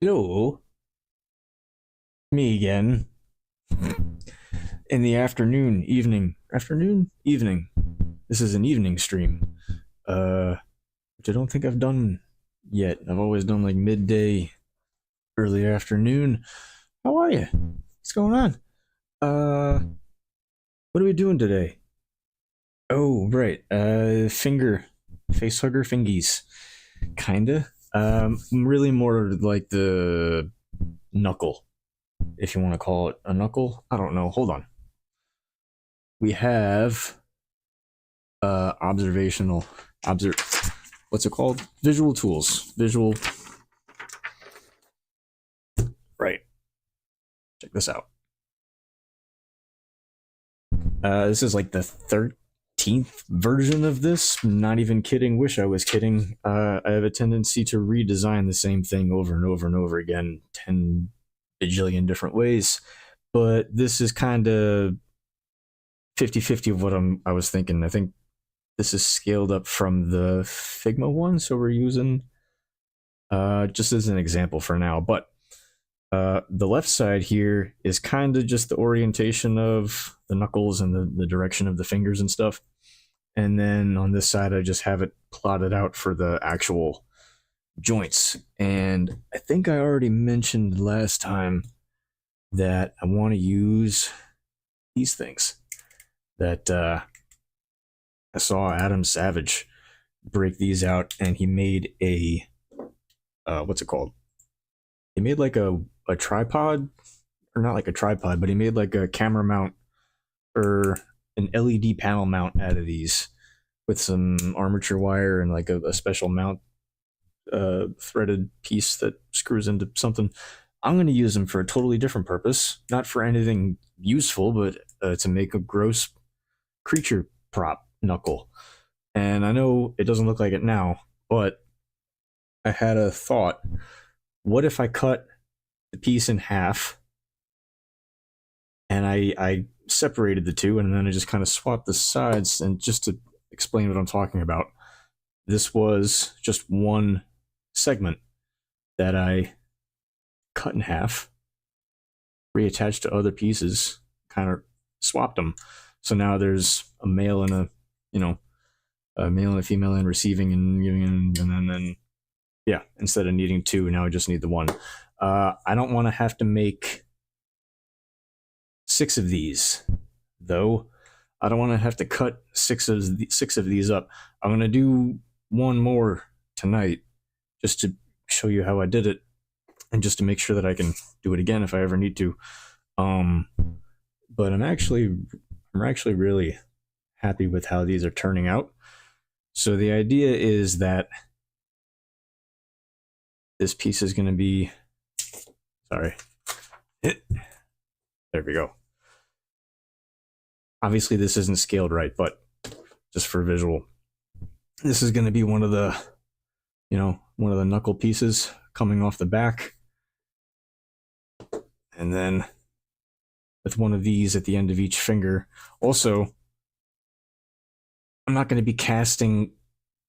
Hello, me again. In the evening. This is an evening stream. Which I don't think I've done yet. I've always done like midday, early afternoon. How are you? What's going on? Uh, what are we doing today? Oh, right. Facehugger fingies, kinda. Really more like the knuckle, if you want to call it a knuckle. I don't know. Hold on. We have observational observe what's it called, visual tools, visual, right. Check this out. This is like the 13th version of this. Not even kidding. Wish I was kidding. I have a tendency to redesign the same thing over and over and over again 10 bajillion different ways, but this is kind of 50-50 of what I was thinking. I think this is scaled up from the Figma one, so we're using just as an example for now. But the left side here is kind of just the orientation of the knuckles and the direction of the fingers and stuff. And then on this side, I just have it plotted out for the actual joints. And I think I already mentioned last time that I want to use these things that I saw Adam Savage break these out, and he made a what's it called? He made like a tripod, or not like a tripod, but he made like a camera mount or an LED panel mount out of these with some armature wire and like a special mount threaded piece that screws into something. I'm going to use them for a totally different purpose, not for anything useful, but to make a gross creature prop knuckle. And I know it doesn't look like it now, but I had a thought. What if I cut the piece in half and I separated the two, and then I just kind of swapped the sides? And just to explain what I'm talking about, this was just one segment that I cut in half, reattached to other pieces, kind of swapped them. So now there's a male and a male and a female and receiving and giving, and then yeah, instead of needing two, now I just need the one. I don't want to have to make 6 of these, though. I don't want to have to cut six of these up. I'm gonna do one more tonight, just to show you how I did it, and just to make sure that I can do it again if I ever need to. Um, but I'm actually really happy with how these are turning out. So the idea is that this piece is going to be, sorry, there we go. Obviously this isn't scaled right, but just for visual, this is going to be one of the knuckle pieces coming off the back, and then with one of these at the end of each finger. Also, I'm not going to be casting.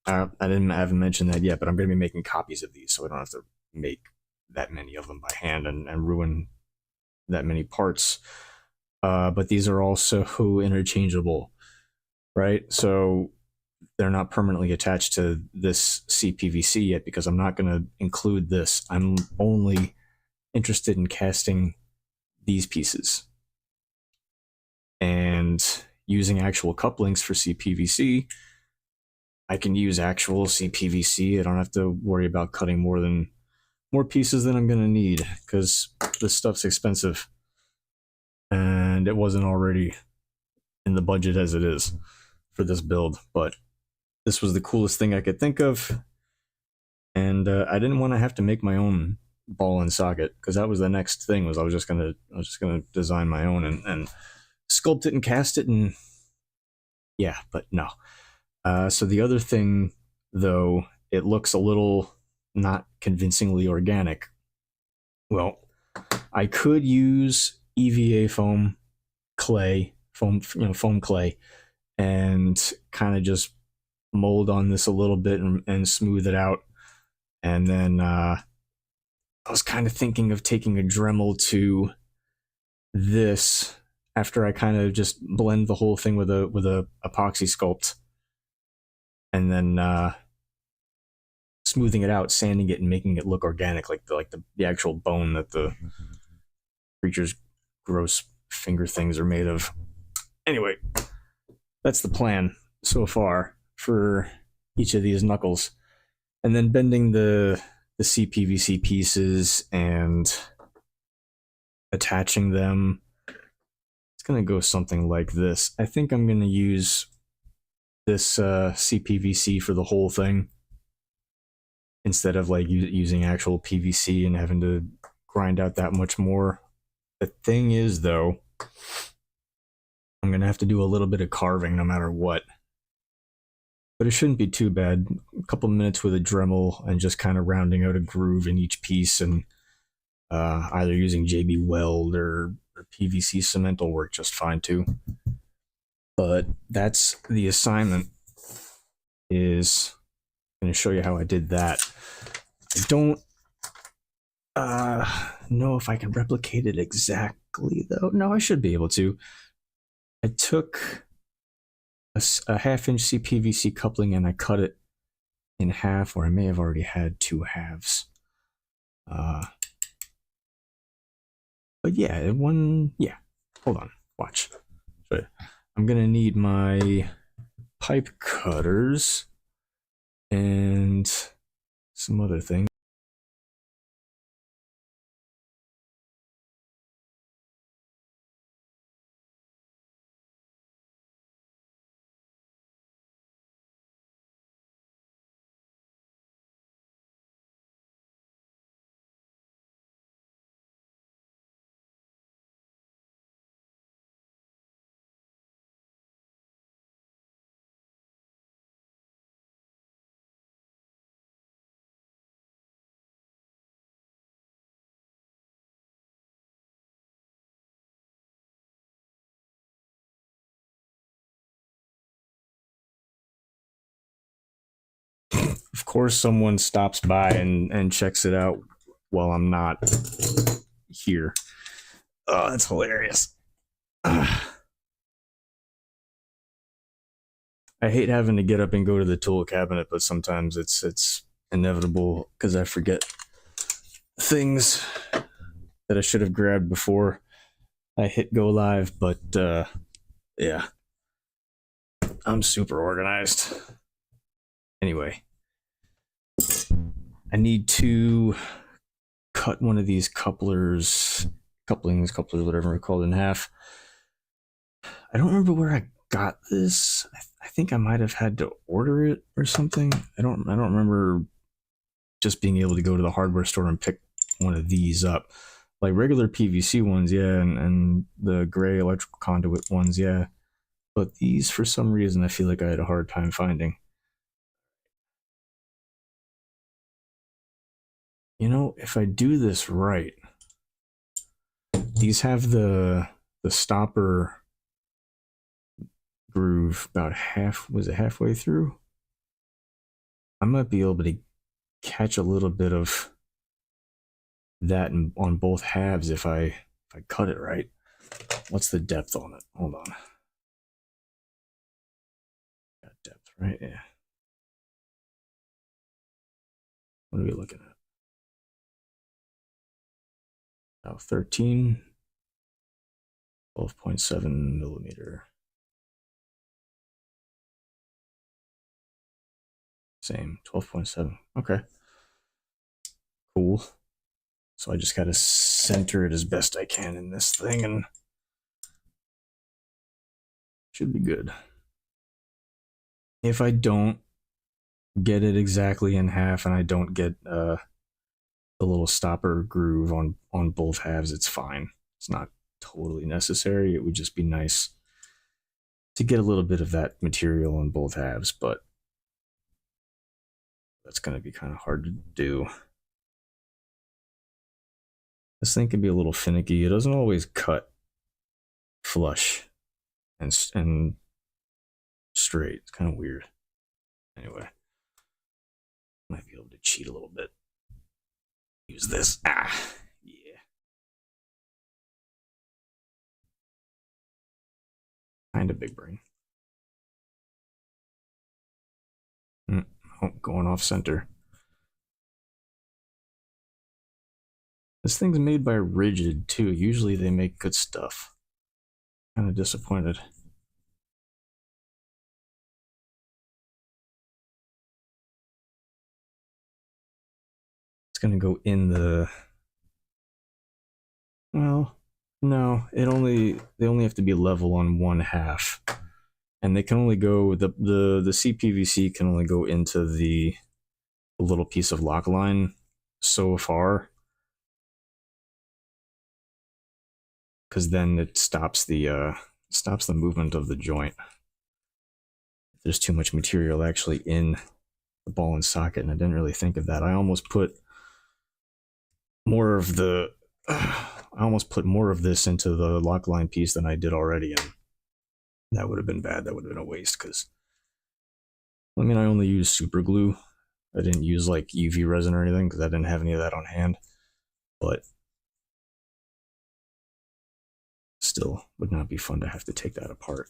I haven't mentioned that yet, but I'm going to be making copies of these, so I don't have to make that many of them by hand and ruin that many parts. But these are also interchangeable, right? So they're not permanently attached to this CPVC yet, because I'm not going to include this. I'm only interested in casting these pieces and using actual couplings for CPVC. I can use actual CPVC. I don't have to worry about cutting more pieces than I'm going to need, because this stuff's expensive and it wasn't already in the budget as it is for this build. But this was the coolest thing I could think of, and I didn't want to have to make my own ball and socket, because that was the next thing. Was I was just gonna design my own and sculpt it and cast it, and yeah, but no. So the other thing, though, it looks a little not convincingly organic. Well, I could use EVA foam clay, foam clay, and kind of just mold on this a little bit and smooth it out, and then I was kind of thinking of taking a Dremel to this after I kind of just blend the whole thing with a epoxy sculpt, and then smoothing it out, sanding it, and making it look organic, like the actual bone that the creature's gross finger things are made of. Anyway, that's the plan so far for each of these knuckles, and then bending the CPVC pieces and attaching them. It's gonna go something like this. I think I'm gonna use this CPVC for the whole thing instead of like using actual PVC and having to grind out that much more. The thing is, though, I'm gonna have to do a little bit of carving no matter what, but it shouldn't be too bad. A couple minutes with a Dremel and just kind of rounding out a groove in each piece, and either using JB Weld or PVC cement will work just fine too. But that's the assignment. Is going to show you how I did that. I don't know if I can replicate it exactly though. No, I should be able to. I took a 1/2-inch CPVC coupling and I cut it in half, or I may have already had 2 halves. But yeah, hold on, watch. I'm gonna need my pipe cutters and some other things. Of course, someone stops by and checks it out while I'm not here. Oh, that's hilarious. I hate having to get up and go to the tool cabinet, but sometimes it's inevitable because I forget things that I should have grabbed before I hit go live. But yeah, I'm super organized. Anyway, I need to cut one of these couplings, whatever we call it, in half. I don't remember where I got this. I think I might have had to order it or something. I don't remember just being able to go to the hardware store and pick one of these up. Like regular PVC ones, yeah, and the gray electrical conduit ones, yeah. But these, for some reason, I feel like I had a hard time finding. You know, if I do this right, these have the stopper groove about halfway through? I might be able to catch a little bit of that on both halves if I cut it right. What's the depth on it? Hold on. Got depth, right? Yeah. What are we looking at? Oh, 13, 12.7 millimeter. Same, 12.7. Okay. Cool. So I just got to center it as best I can in this thing and should be good. If I don't get it exactly in half and I don't get the little stopper groove on both halves, it's fine. It's not totally necessary. It would just be nice to get a little bit of that material on both halves, but that's going to be kind of hard to do. This thing can be a little finicky. It doesn't always cut flush and straight. It's kind of weird. Anyway, might be able to cheat a little bit. use this. Ah, yeah. Kind of big brain. Oh, going off center. This thing's made by Rigid too. Usually they make good stuff. Kind of disappointed. It's gonna go in the. Well, no. They only have to be level on one half, and they can only go the CPVC can only go into the little piece of Loc-Line so far, because then it stops the movement of the joint. There's too much material actually in the ball and socket, and I didn't really think of that. I almost put more of this into the Loc-Line piece than I did already, and that would have been bad. That would have been a waste, because I mean, I only used super glue. I didn't use like UV resin or anything because I didn't have any of that on hand, but still would not be fun to have to take that apart.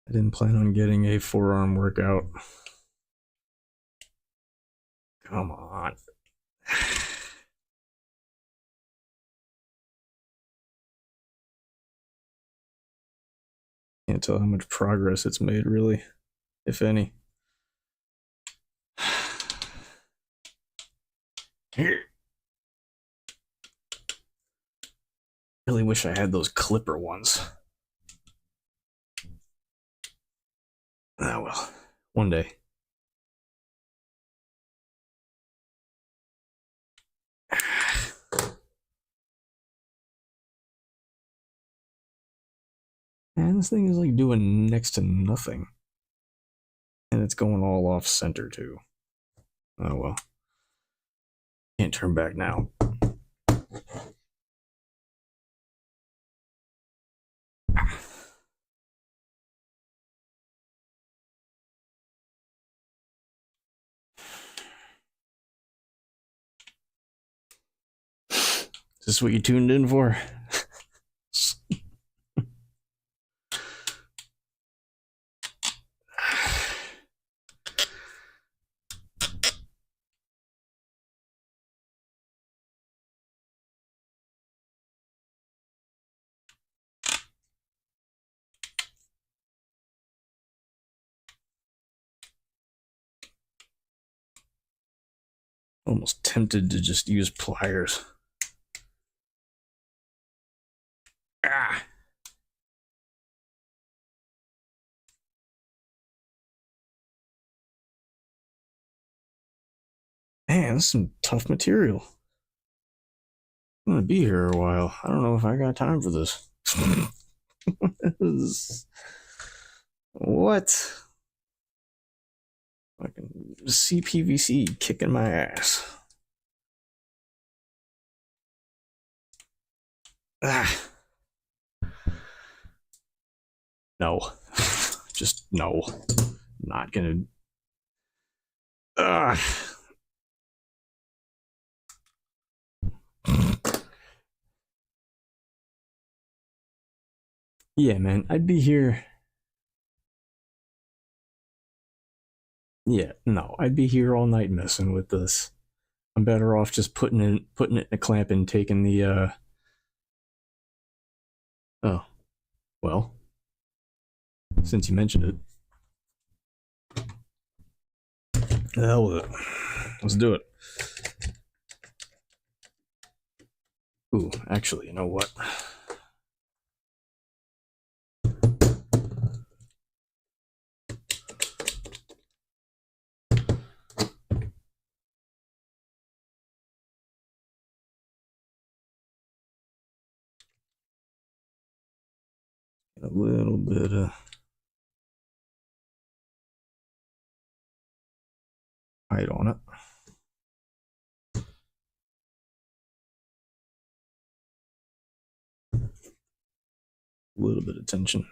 I didn't plan on getting a forearm workout. Come on. Can't tell how much progress it's made, really, if any. Really wish I had those clipper ones. Oh well, one day. And this thing is like doing next to nothing. And it's going all off center too. Oh well. Can't turn back now. Is this what you tuned in for? Almost tempted to just use pliers. Ah. Man, this is some tough material. I'm gonna be here a while. I don't know if I got time for this. What? Fucking CPVC kicking my ass. Ah. No. Just no. Not gonna. Ah. Yeah, man, I'd be here. Yeah, no, I'd be here all night messing with this. I'm better off just putting it in a clamp and taking the Oh, well, since you mentioned it. The hell with it. Let's do it. Ooh, actually, you know what? A little bit of height on it. little bit of tension.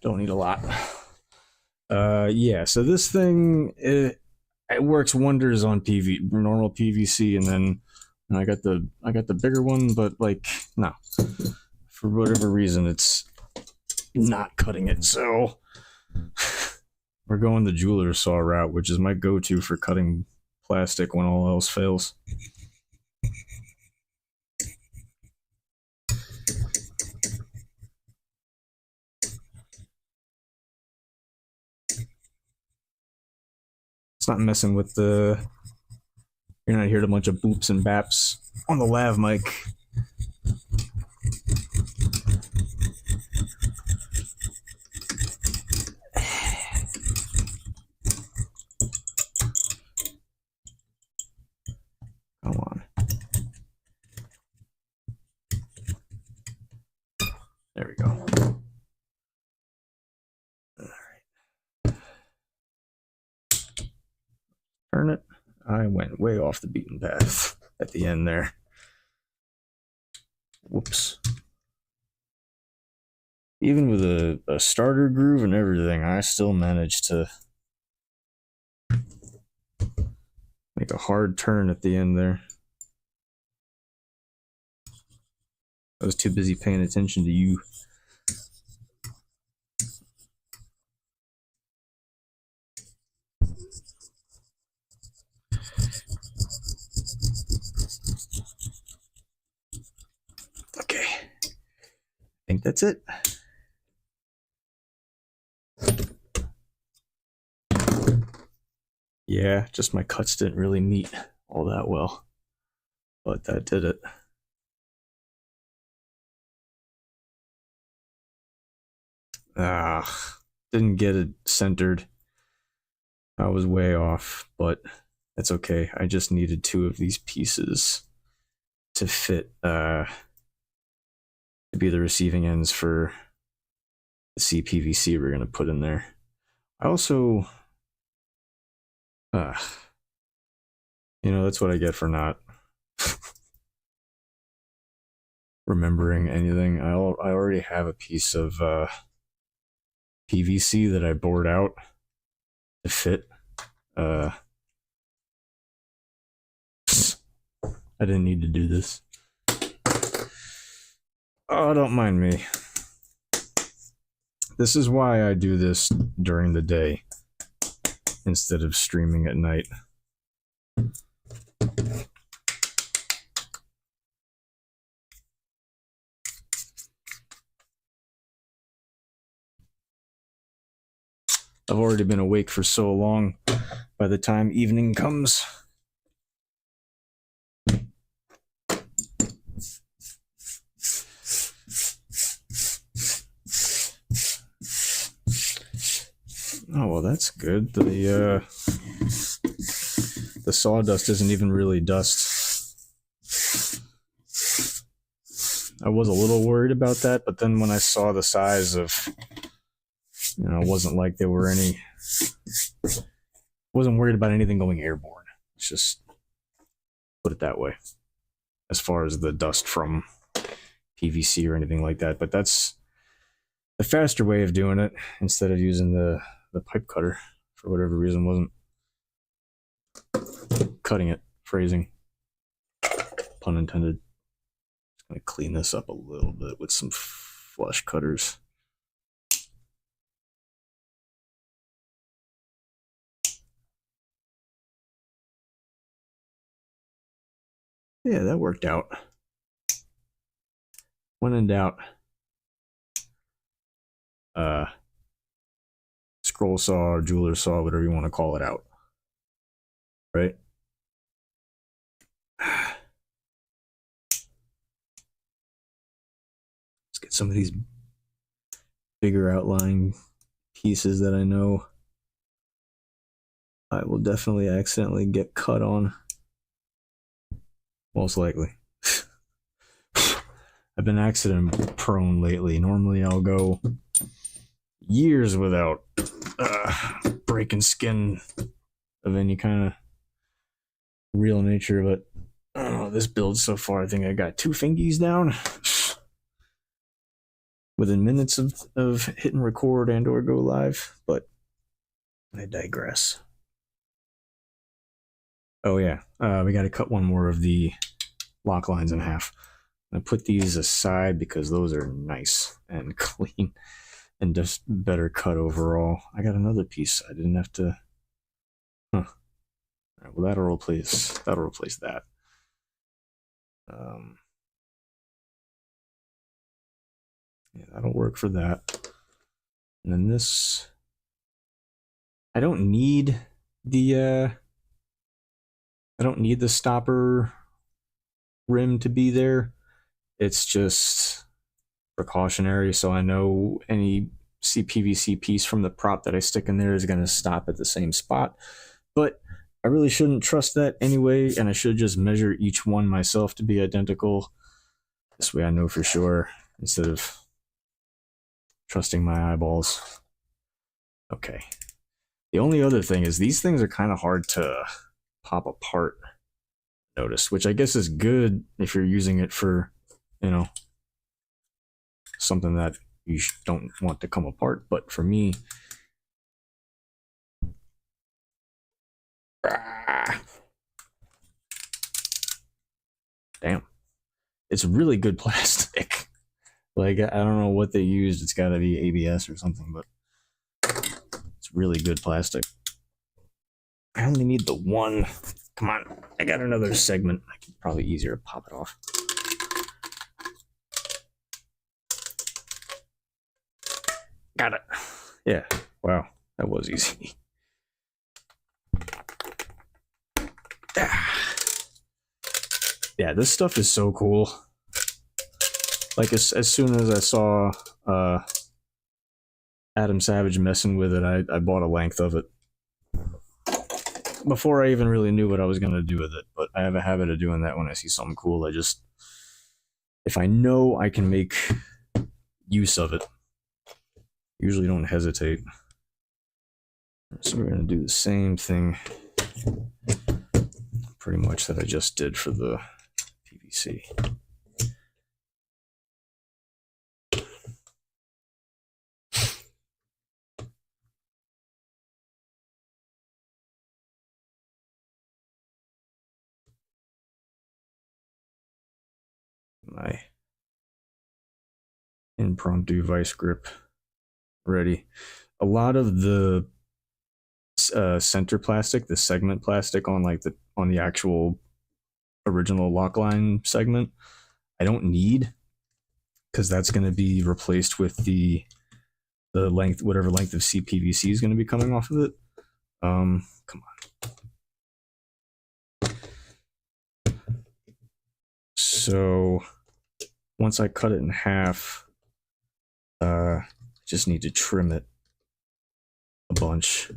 Don't need a lot. Yeah, so this thing, it works wonders on normal PVC, and then I got the bigger one, but like, no, for whatever reason, it's not cutting it. So we're going the jeweler's saw route, which is my go-to for cutting plastic when all else fails. It's not messing with the... You're not hearing a bunch of boops and baps on the lav mic. Come on. There we go. All right. Turn it. I went way off the beaten path at the end there. Whoops. Even with a starter groove and everything, I still managed to make a hard turn at the end there. I was too busy paying attention to you. Okay. I think that's it. Yeah, just my cuts didn't really meet all that well, but that did it. Didn't get it centered. I was way off, but that's okay. I just needed 2 of these pieces to fit, to be the receiving ends for the CPVC we're going to put in there. I also, you know, that's what I get for not remembering anything. I already have a piece of PVC that I bored out to fit. I didn't need to do this. Oh, don't mind me. This is why I do this during the day instead of streaming at night. I've already been awake for so long. By the time evening comes, oh well, that's good. The sawdust isn't even really dust. I was a little worried about that, but then when I saw the size of, you know, it wasn't like there were any. Wasn't worried about anything going airborne. Let's just put it that way. As far as the dust from PVC or anything like that, but that's the faster way of doing it instead of using the pipe cutter for whatever reason. Wasn't cutting it, phrasing, pun intended. Just gonna clean this up a little bit with some flush cutters. Yeah, that worked out. When in doubt, scroll saw or jeweler saw, whatever you want to call it, out. Right? Let's get some of these bigger outline pieces that I know I will definitely accidentally get cut on. Most likely. I've been accident prone lately. Normally I'll go years without breaking skin of any kind of real nature, but I don't know, this build so far, I think I got 2 fingies down. within minutes of hitting record and or go live, but I digress. Oh yeah, we got to cut one more of the Loc-Lines in half. I put these aside because those are nice and clean and just better cut overall. I got another piece. I didn't have to. Huh. All right, well, that'll replace that. Yeah, that'll work for that. And then this, I don't need the stopper rim to be there. It's just precautionary, so I know any CPVC piece from the prop that I stick in there is going to stop at the same spot. But I really shouldn't trust that anyway, and I should just measure each one myself to be identical. This way I know for sure, instead of trusting my eyeballs. Okay. The only other thing is these things are kind of hard to pop apart, notice, which I guess is good if you're using it for, you know, something that you don't want to come apart. But for me, damn, it's really good plastic. Like, I don't know what they used. It's got to be ABS or something, but it's really good plastic. I only need the one. Come on, I got another segment. I can probably easier to pop it off. Got it. Yeah. Wow, that was easy. Yeah, this stuff is so cool. Like, as soon as I saw Adam Savage messing with it, I bought a length of it. Before I even really knew what I was going to do with it. But I have a habit of doing that when I see something cool. If I know I can make use of it, usually don't hesitate. So we're going to do the same thing pretty much that I just did for the PVC. My impromptu vice grip ready. A lot of the center plastic, the segment plastic on the actual original Loc-Line segment, I don't need, because that's going to be replaced with the length, whatever length of CPVC is going to be coming off of it. Come on. So once I cut it in half, just need to trim it a bunch.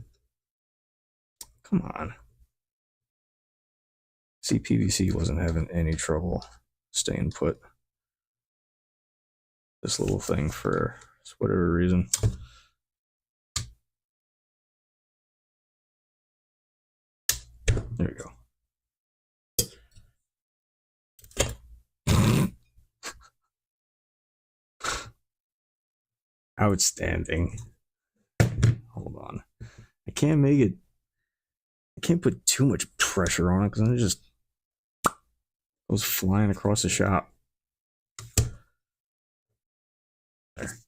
Come on. CPVC wasn't having any trouble staying put. This little thing, for whatever reason. There we go. Outstanding. Hold on. I can't put too much pressure on it because then it just goes flying across the shop. There.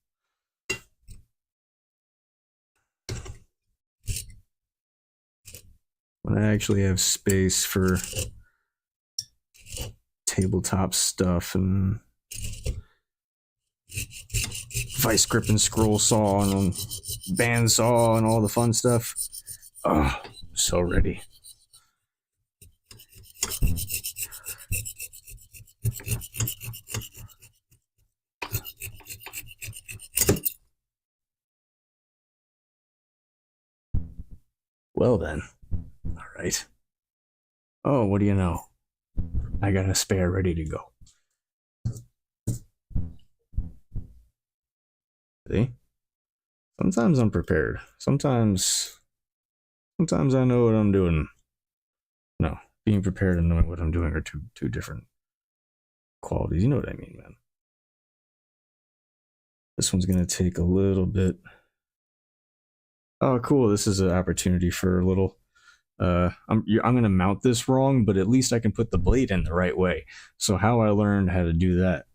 When I actually have space for tabletop stuff and vice grip and scroll saw and band saw and all the fun stuff. Oh, so ready. Well then, all right. Oh, what do you know? I got a spare ready to go. See? Sometimes I'm prepared. Sometimes I know what I'm doing. No, being prepared and knowing what I'm doing are two different qualities. You know what I mean, man. This one's going to take a little bit. Oh, cool. This is an opportunity for a little... I'm going to mount this wrong, but at least I can put the blade in the right way. So how I learned how to do that,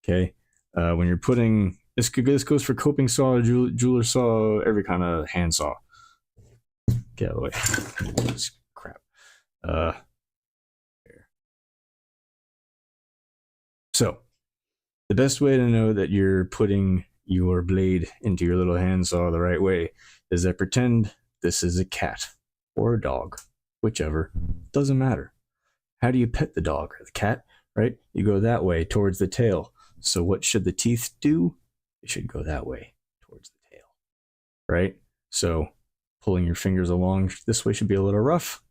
okay? When you're putting... This goes for coping saw, jeweler saw, every kind of hand saw. Get out of the way. Crap. Here. So, the best way to know that you're putting your blade into your little handsaw the right way is that pretend this is a cat or a dog, whichever, doesn't matter. How do you pet the dog or the cat, right? You go that way towards the tail. So what should the teeth do? It should go that way towards the tail, right? So pulling your fingers along this way should be a little rough.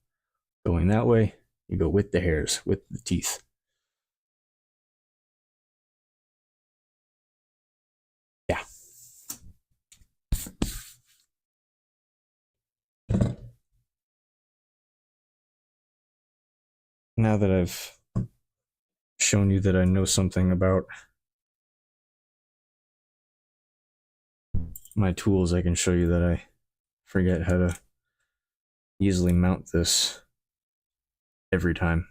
Going that way, you go with the hairs, with the teeth. Yeah. Now that I've shown you that I know something about my tools, I can show you that I forget how to easily mount this every time.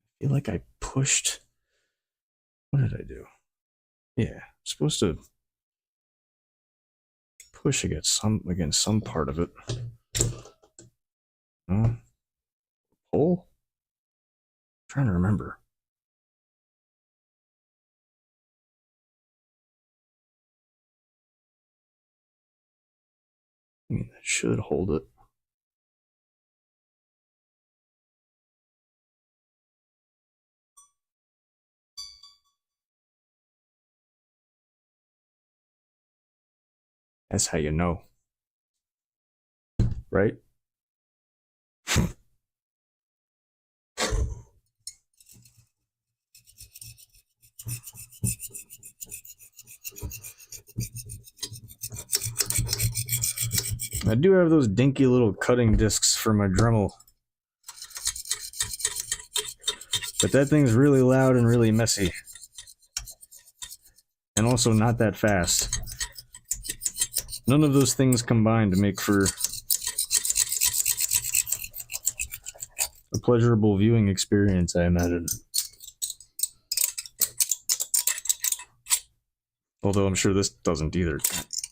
I feel like I pushed... What did I do? Yeah, I'm supposed to push against some part of it. Pull? I'm trying to remember. I mean, that should hold it. That's how you know. Right? I do have those dinky little cutting discs for my Dremel. But that thing's really loud and really messy. And also not that fast. None of those things combine to make for a pleasurable viewing experience, I imagine. Although I'm sure this doesn't either.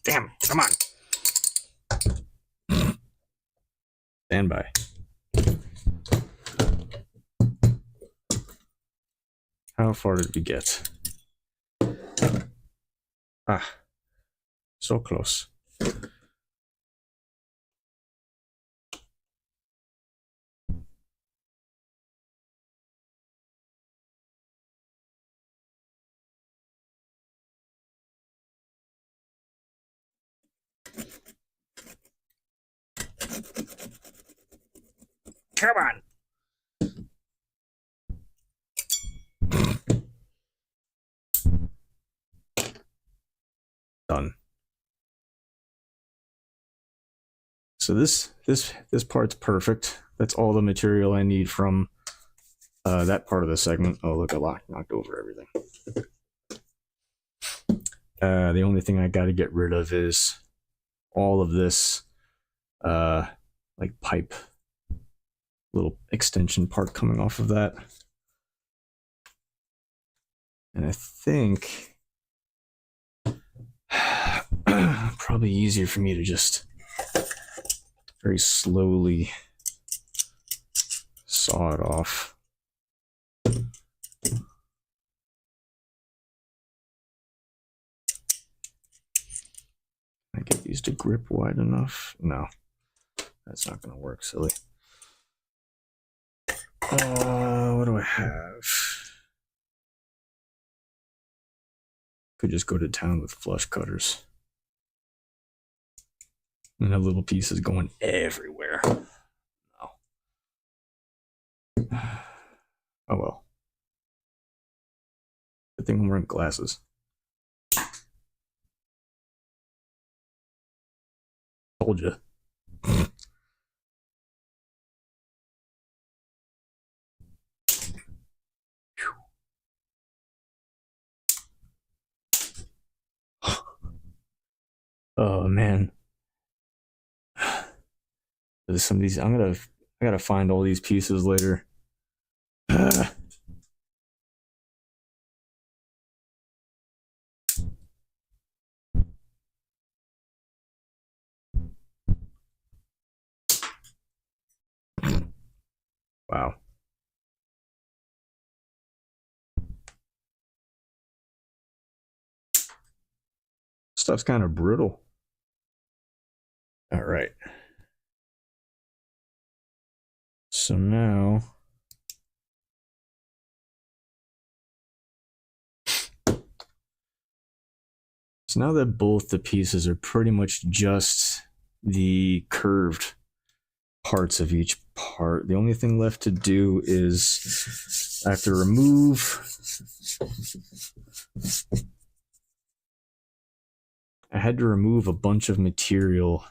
Damn, come on! Stand by. How far did we get? Ah, so close. Come on! Done. So this part's perfect. That's all the material I need from that part of the segment. Oh, look, I knocked over everything. The only thing I got to get rid of is all of this like pipe, little extension part coming off of that. And I think probably easier for me to just very slowly saw it off. I get these to grip wide enough? No, that's not going to work, silly. What do I have? Could just go to town with flush cutters. And have little pieces going everywhere. No. Oh well. Good thing I'm wearing glasses. Told you. Oh man. There's some of these. I gotta find all these pieces later. Wow. Stuff's kind of brutal. All right. So now, that both the pieces are pretty much just the curved parts of each part, the only thing left to do is I have to remove a bunch of material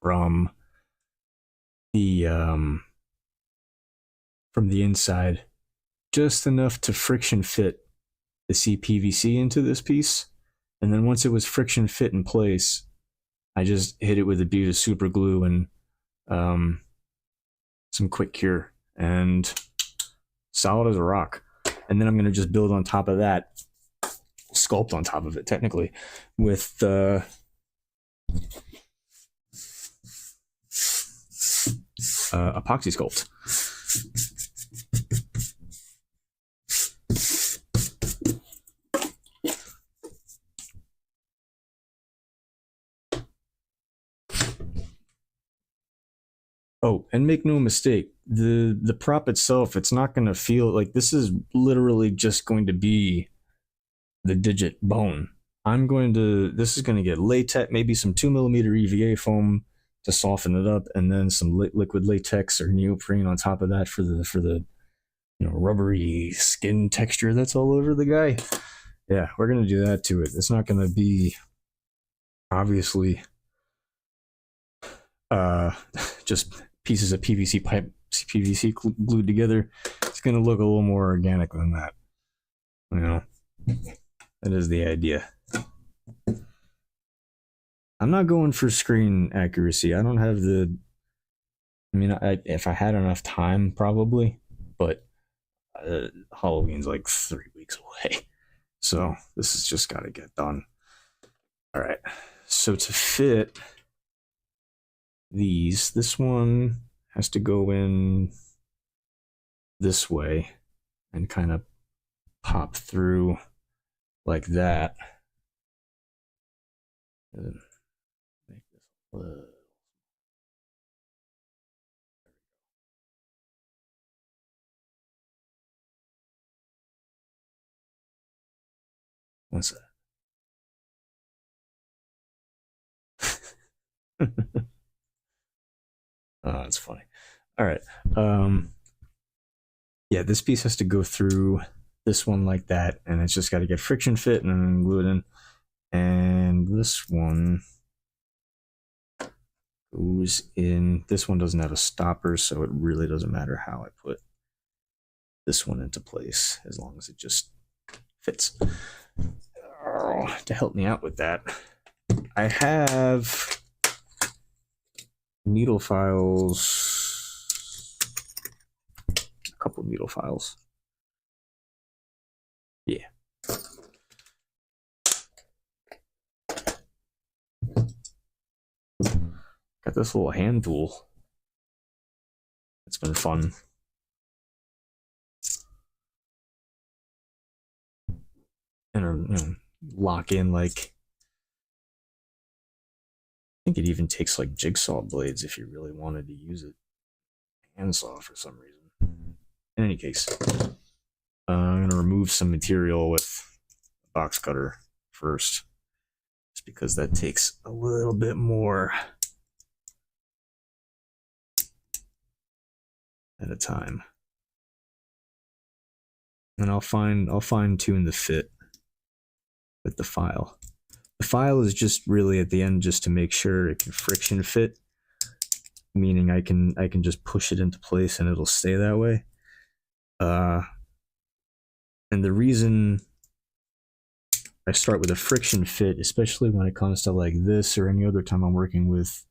from the inside, just enough to friction fit the CPVC into this piece. And then once it was friction fit in place, I just hit it with a bead of super glue and some quick cure, and solid as a rock. And then I'm going to just build on top of that, sculpt on top of it technically, with epoxy sculpt. Oh, and make no mistake, the prop itself, it's not going to feel like this is literally just going to be the digit bone. This is going to get latex, maybe some 2mm EVA foam to soften it up, and then some liquid latex or neoprene on top of that for the rubbery skin texture that's all over the guy. Yeah, we're going to do that to it. It's not going to be obviously just pieces of PVC pipe, PVC glued together. It's going to look a little more organic than that. That is the idea. I'm not going for screen accuracy. I don't have the. If I had enough time, probably, but Halloween's like 3 weeks away, so this has just got to get done. All right. So to fit these, this one has to go in this way and kind of pop through like that. And make this what's that? Oh, that's funny. All right. Yeah, this piece has to go through this one like that, and it's just got to get friction fit and then glue it in. And this one goes in. This one doesn't have a stopper, so it really doesn't matter how I put this one into place, as long as it just fits. To help me out with that, I have needle files, a couple needle files. Yeah. Got this little hand tool. It's been fun. And lock in, like, I think it even takes like jigsaw blades if you really wanted to use it. Handsaw for some reason. In any case, I'm going to remove some material with a box cutter first, just because that takes a little bit more at a time. And I'll fine tune the fit with the file. The file is just really at the end just to make sure it can friction fit, meaning I can just push it into place and it'll stay that way. And the reason I start with a friction fit, especially when it comes to like this or any other time I'm working with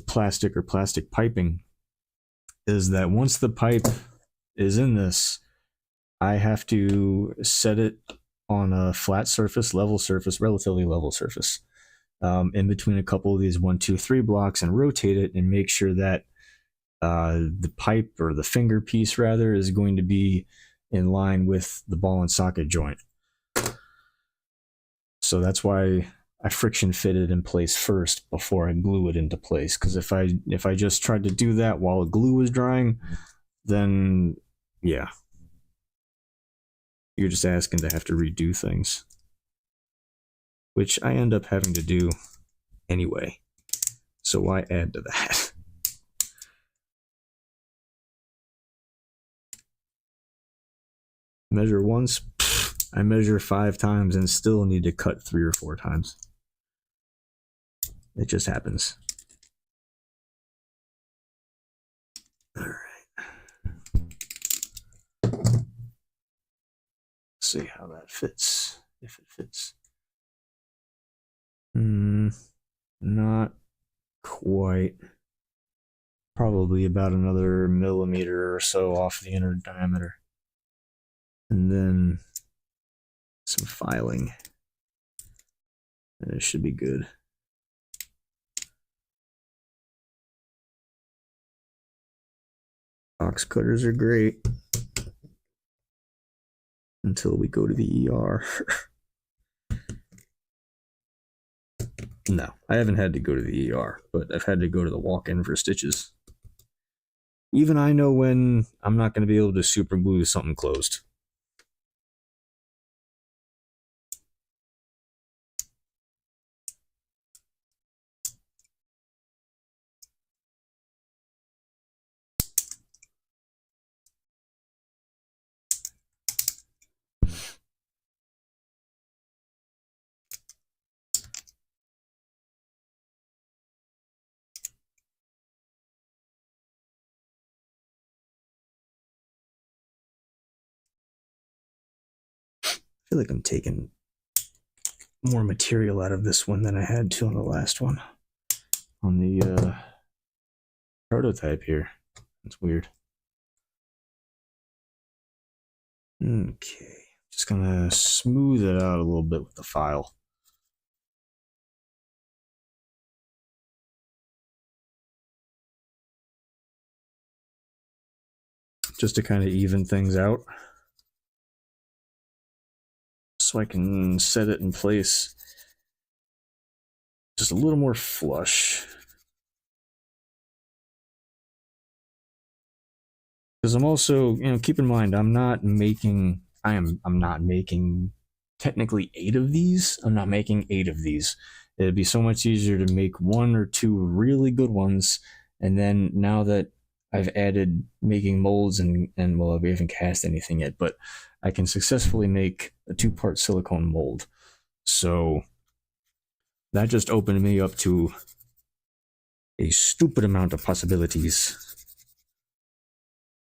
plastic or plastic piping, is that once the pipe is in this, I have to set it on a flat surface, relatively level surface, in between a couple of these 1, 2, 3 blocks, and rotate it and make sure that the pipe, or the finger piece rather, is going to be in line with the ball and socket joint. So that's why I friction fit it in place first before I glue it into place. Because if I just tried to do that while the glue was drying, then yeah, you're just asking to have to redo things, which I end up having to do anyway. So why add to that? Measure once, I measure 5 times and still need to cut 3 or 4 times. It just happens. All right. Let's see how that fits, if it fits. Not quite. Probably about another millimeter or so off the inner diameter. And then some filing. And it should be good. Box cutters are great until we go to the ER. No, I haven't had to go to the ER, but I've had to go to the walk-in for stitches. Even I know when I'm not going to be able to super glue something closed. I feel like I'm taking more material out of this one than I had to on the last one. On the prototype here. It's weird. Okay. Just gonna smooth it out a little bit with the file. Just to kind of even things out. So I can set it in place just a little more flush. Because I'm also, keep in mind, I'm not making technically 8 of these. I'm not making 8 of these. It'd be so much easier to make 1 or 2 really good ones, and then now that I've added making molds and well, we haven't cast anything yet, but I can successfully make a 2-part silicone mold. So that just opened me up to a stupid amount of possibilities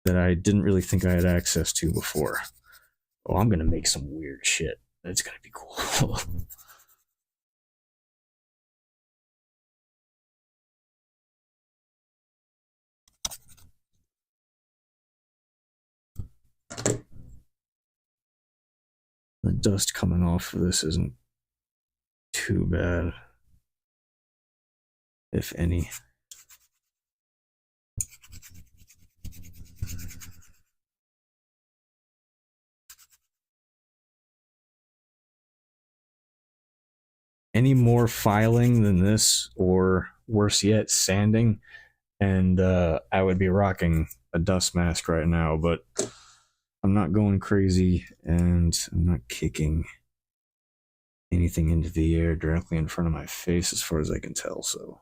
that I didn't really think I had access to before. Oh, I'm gonna make some weird shit. It's gonna be cool. The dust coming off of this isn't too bad, if any. Any more filing than this, or worse yet, sanding, and I would be rocking a dust mask right now, but I'm not going crazy, and I'm not kicking anything into the air directly in front of my face as far as I can tell, so.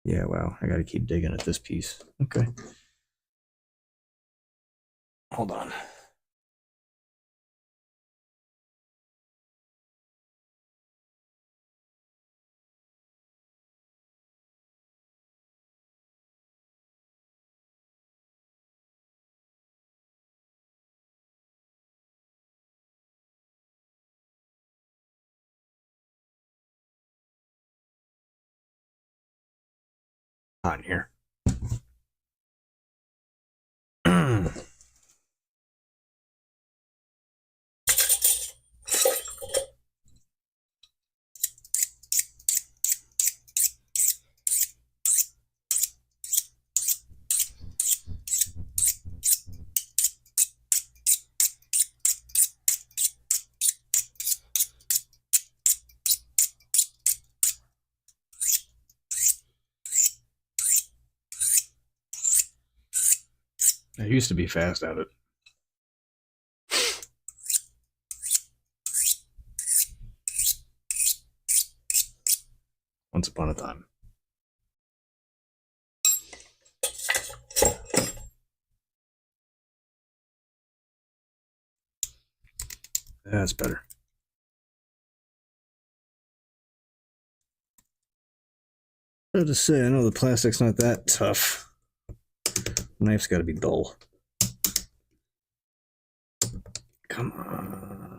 Yeah, wow, I gotta keep digging at this piece. Okay. Hold on. On here. I used to be fast at it. Once upon a time. That's better. I have to say, I know the plastic's not that tough. The knife's got to be dull. Come on.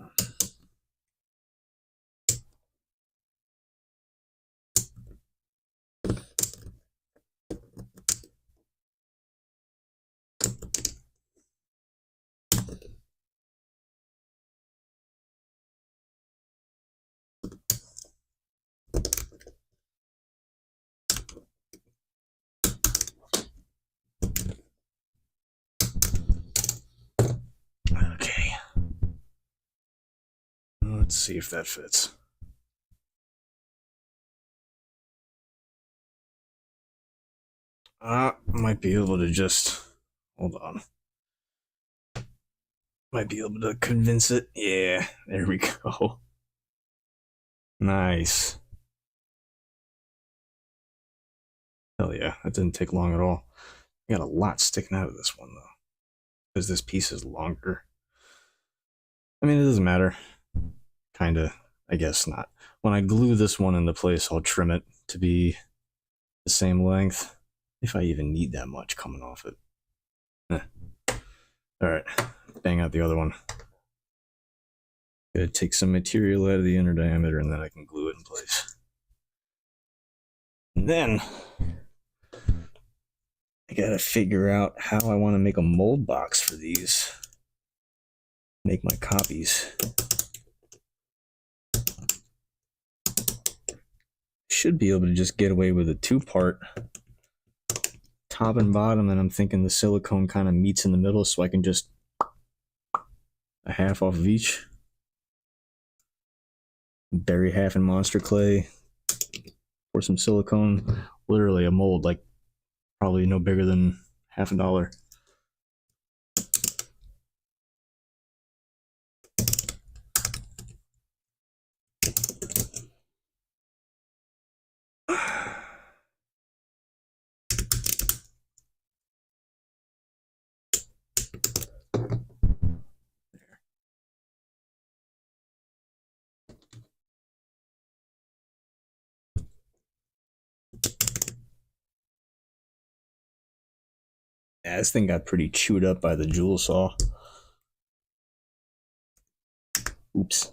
Okay. Let's see if that fits. Might be able to just hold on. Might be able to convince it. Yeah, there we go. Nice. Hell yeah, that didn't take long at all. I got a lot sticking out of this one though, because this piece is longer. I mean, it doesn't matter. Kinda, I guess not. When I glue this one into place, I'll trim it to be the same length, if I even need that much coming off it. Alright, bang out the other one. Gotta take some material out of the inner diameter and then I can glue it in place. And then I gotta figure out how I want to make a mold box for these. Make my copies. Should be able to just get away with a two-part top and bottom, and I'm thinking the silicone kind of meets in the middle, so I can just a half off of each. Bury half in monster clay, pour some silicone. Literally a mold, like probably no bigger than $50. Yeah, this thing got pretty chewed up by the jewel saw. Oops.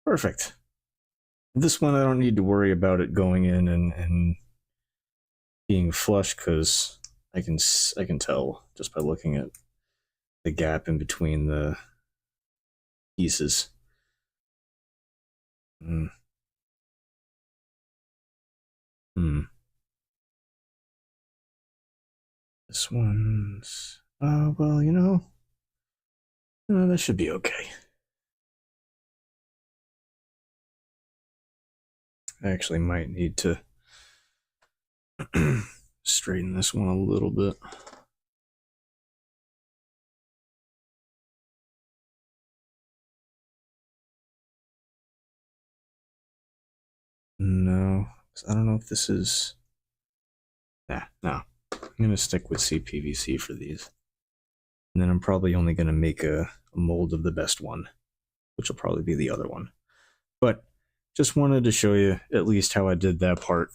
Perfect. This one I don't need to worry about it going in and being flush because I can tell just by looking at the gap in between the pieces. This one's well, that should be okay. I actually might need to straighten this one a little bit. No, I don't know if this is... no. I'm going to stick with CPVC for these. And then I'm probably only going to make a mold of the best one, which will probably be the other one. But just wanted to show you at least how I did that part.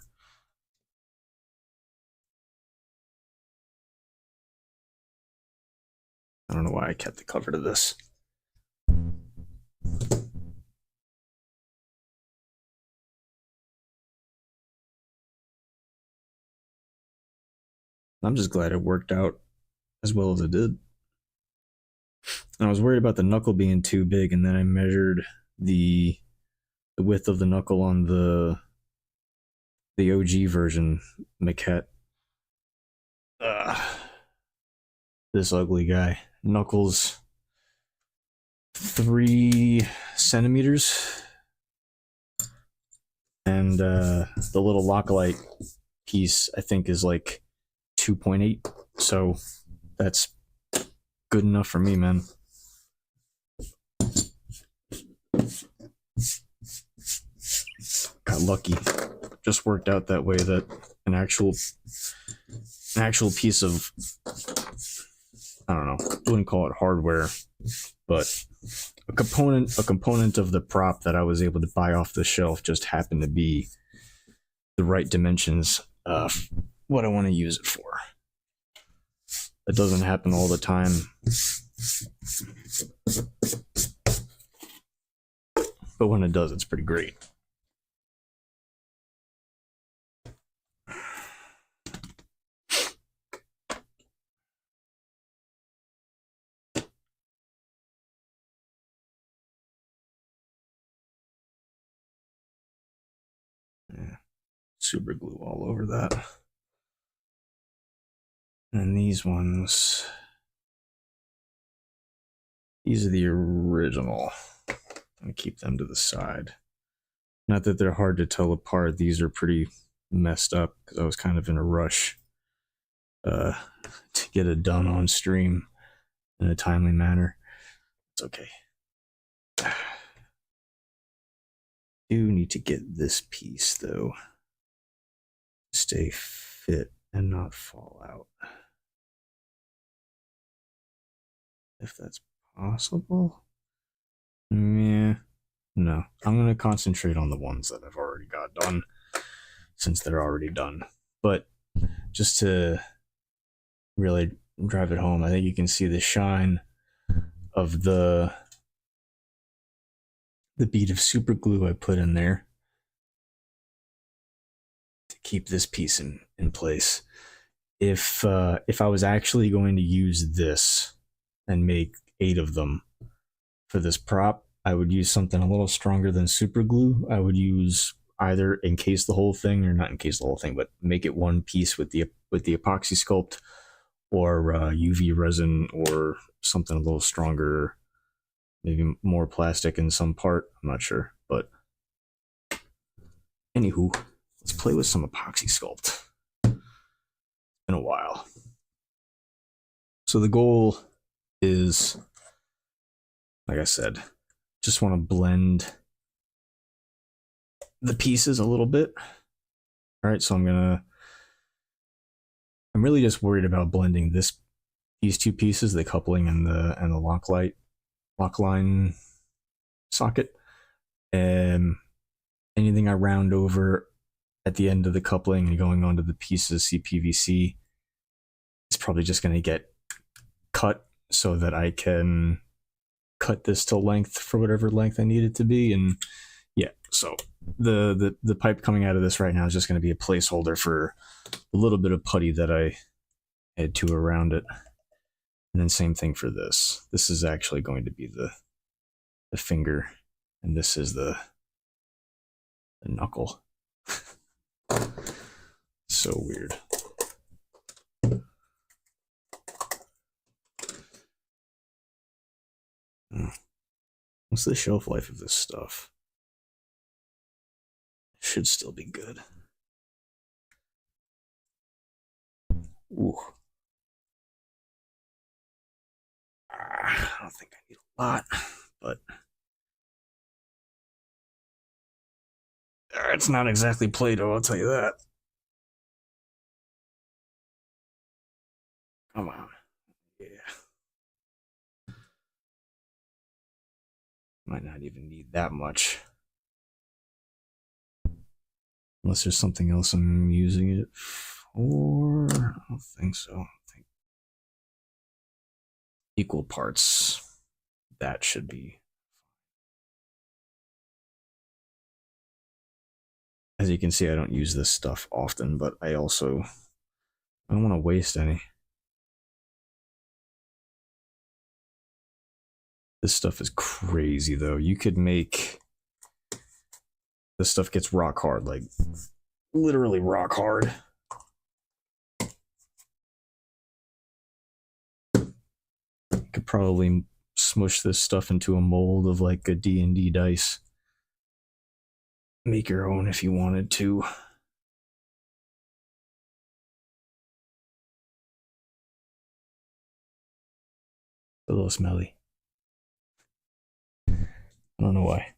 I don't know why I kept the cover to this. I'm just glad it worked out as well as it did. And I was worried about the knuckle being too big, and then I measured the width of the knuckle on the OG version maquette. This ugly guy. Knuckles 3 centimeters. And the little Loc-Line piece, I think, is like 2.8. So that's good enough for me, man. Got lucky. Just worked out that way that an actual piece of, I don't know, I wouldn't call it hardware, but a component of the prop that I was able to buy off the shelf just happened to be the right dimensions of what I want to use it for. That doesn't happen all the time. But when it does, it's pretty great. Yeah. Super glue all over that. And these ones, these are the original. I'm gonna keep them to the side. Not that they're hard to tell apart. These are pretty messed up because I was kind of in a rush to get it done on stream in a timely manner. It's okay. Do need to get this piece though. Stay fit and not fall out. If that's possible. Yeah. No. I'm going to concentrate on the ones that I've already got done, since they're already done. But just to really drive it home, I think you can see the shine of the bead of super glue I put in there to keep this piece in place. If I was actually going to use this and make 8 of them for this prop, I would use something a little stronger than super glue. I would use either encase the whole thing, or not encase the whole thing, but make it one piece with the epoxy sculpt, or UV resin, or something a little stronger, maybe more plastic in some part. I'm not sure, but anywho, let's play with some epoxy sculpt. It's been a while. So the goal is, like I said, just want to blend the pieces a little bit. All right, so I'm really just worried about blending these 2 pieces, the coupling and the Loc-Line socket. And anything I round over at the end of the coupling and going onto the pieces CPVC, it's probably just going to get cut so that I can cut this to length for whatever length I need it to be. And yeah, so the pipe coming out of this right now is just going to be a placeholder for a little bit of putty that I add to around it. And then same thing for this. This is actually going to be the finger, and this is the knuckle. So weird. What's the shelf life of this stuff? Should still be good. Ooh. I don't think I need a lot, but it's not exactly Play-Doh, I'll tell you that. Come on. Yeah. Might not even need that much. Unless there's something else I'm using it for. I don't think so. I think equal parts. That should be. As you can see, I don't use this stuff often, but I don't want to waste any. This stuff is crazy, though. You could make... This stuff gets rock hard, like literally rock hard. You could probably smush this stuff into a mold of like a D&D dice. Make your own if you wanted to. A little smelly. I don't know why.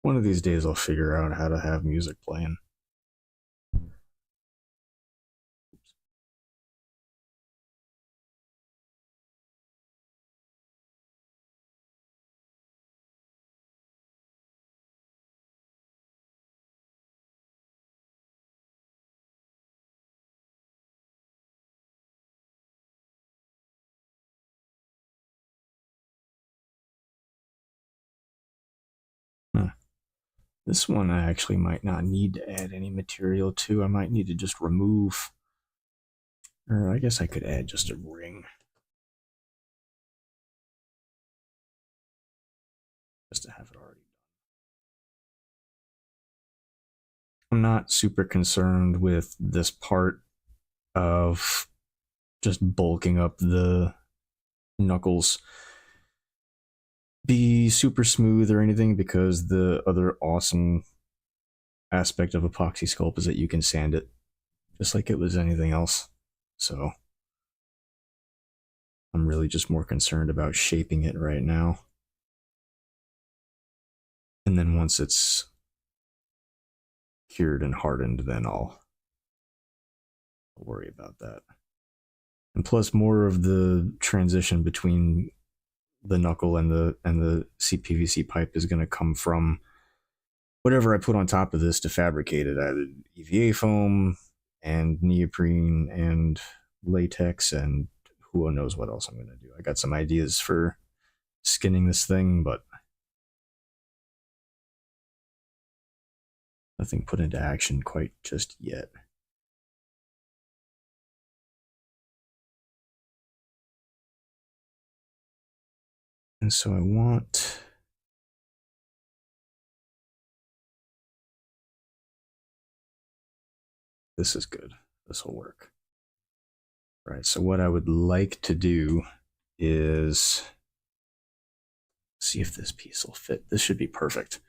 One of these days I'll figure out how to have music playing. Huh. This one I actually might not need to add any material to. I might need to just remove, or I guess I could add just a ring. Just to have it already done. I'm not super concerned with this part of just bulking up the knuckles be super smooth or anything, because the other awesome aspect of epoxy sculpt is that you can sand it just like it was anything else. So I'm really just more concerned about shaping it right now. And then once it's cured and hardened, then I'll worry about that. And plus, more of the transition between the knuckle and the CPVC pipe is going to come from whatever I put on top of this to fabricate it. Either EVA foam and neoprene and latex and who knows what else I'm going to do. I got some ideas for skinning this thing, but nothing put into action quite just yet. And so I want... This is good. This will work. All right, so what I would like to do is see if this piece will fit. This should be perfect.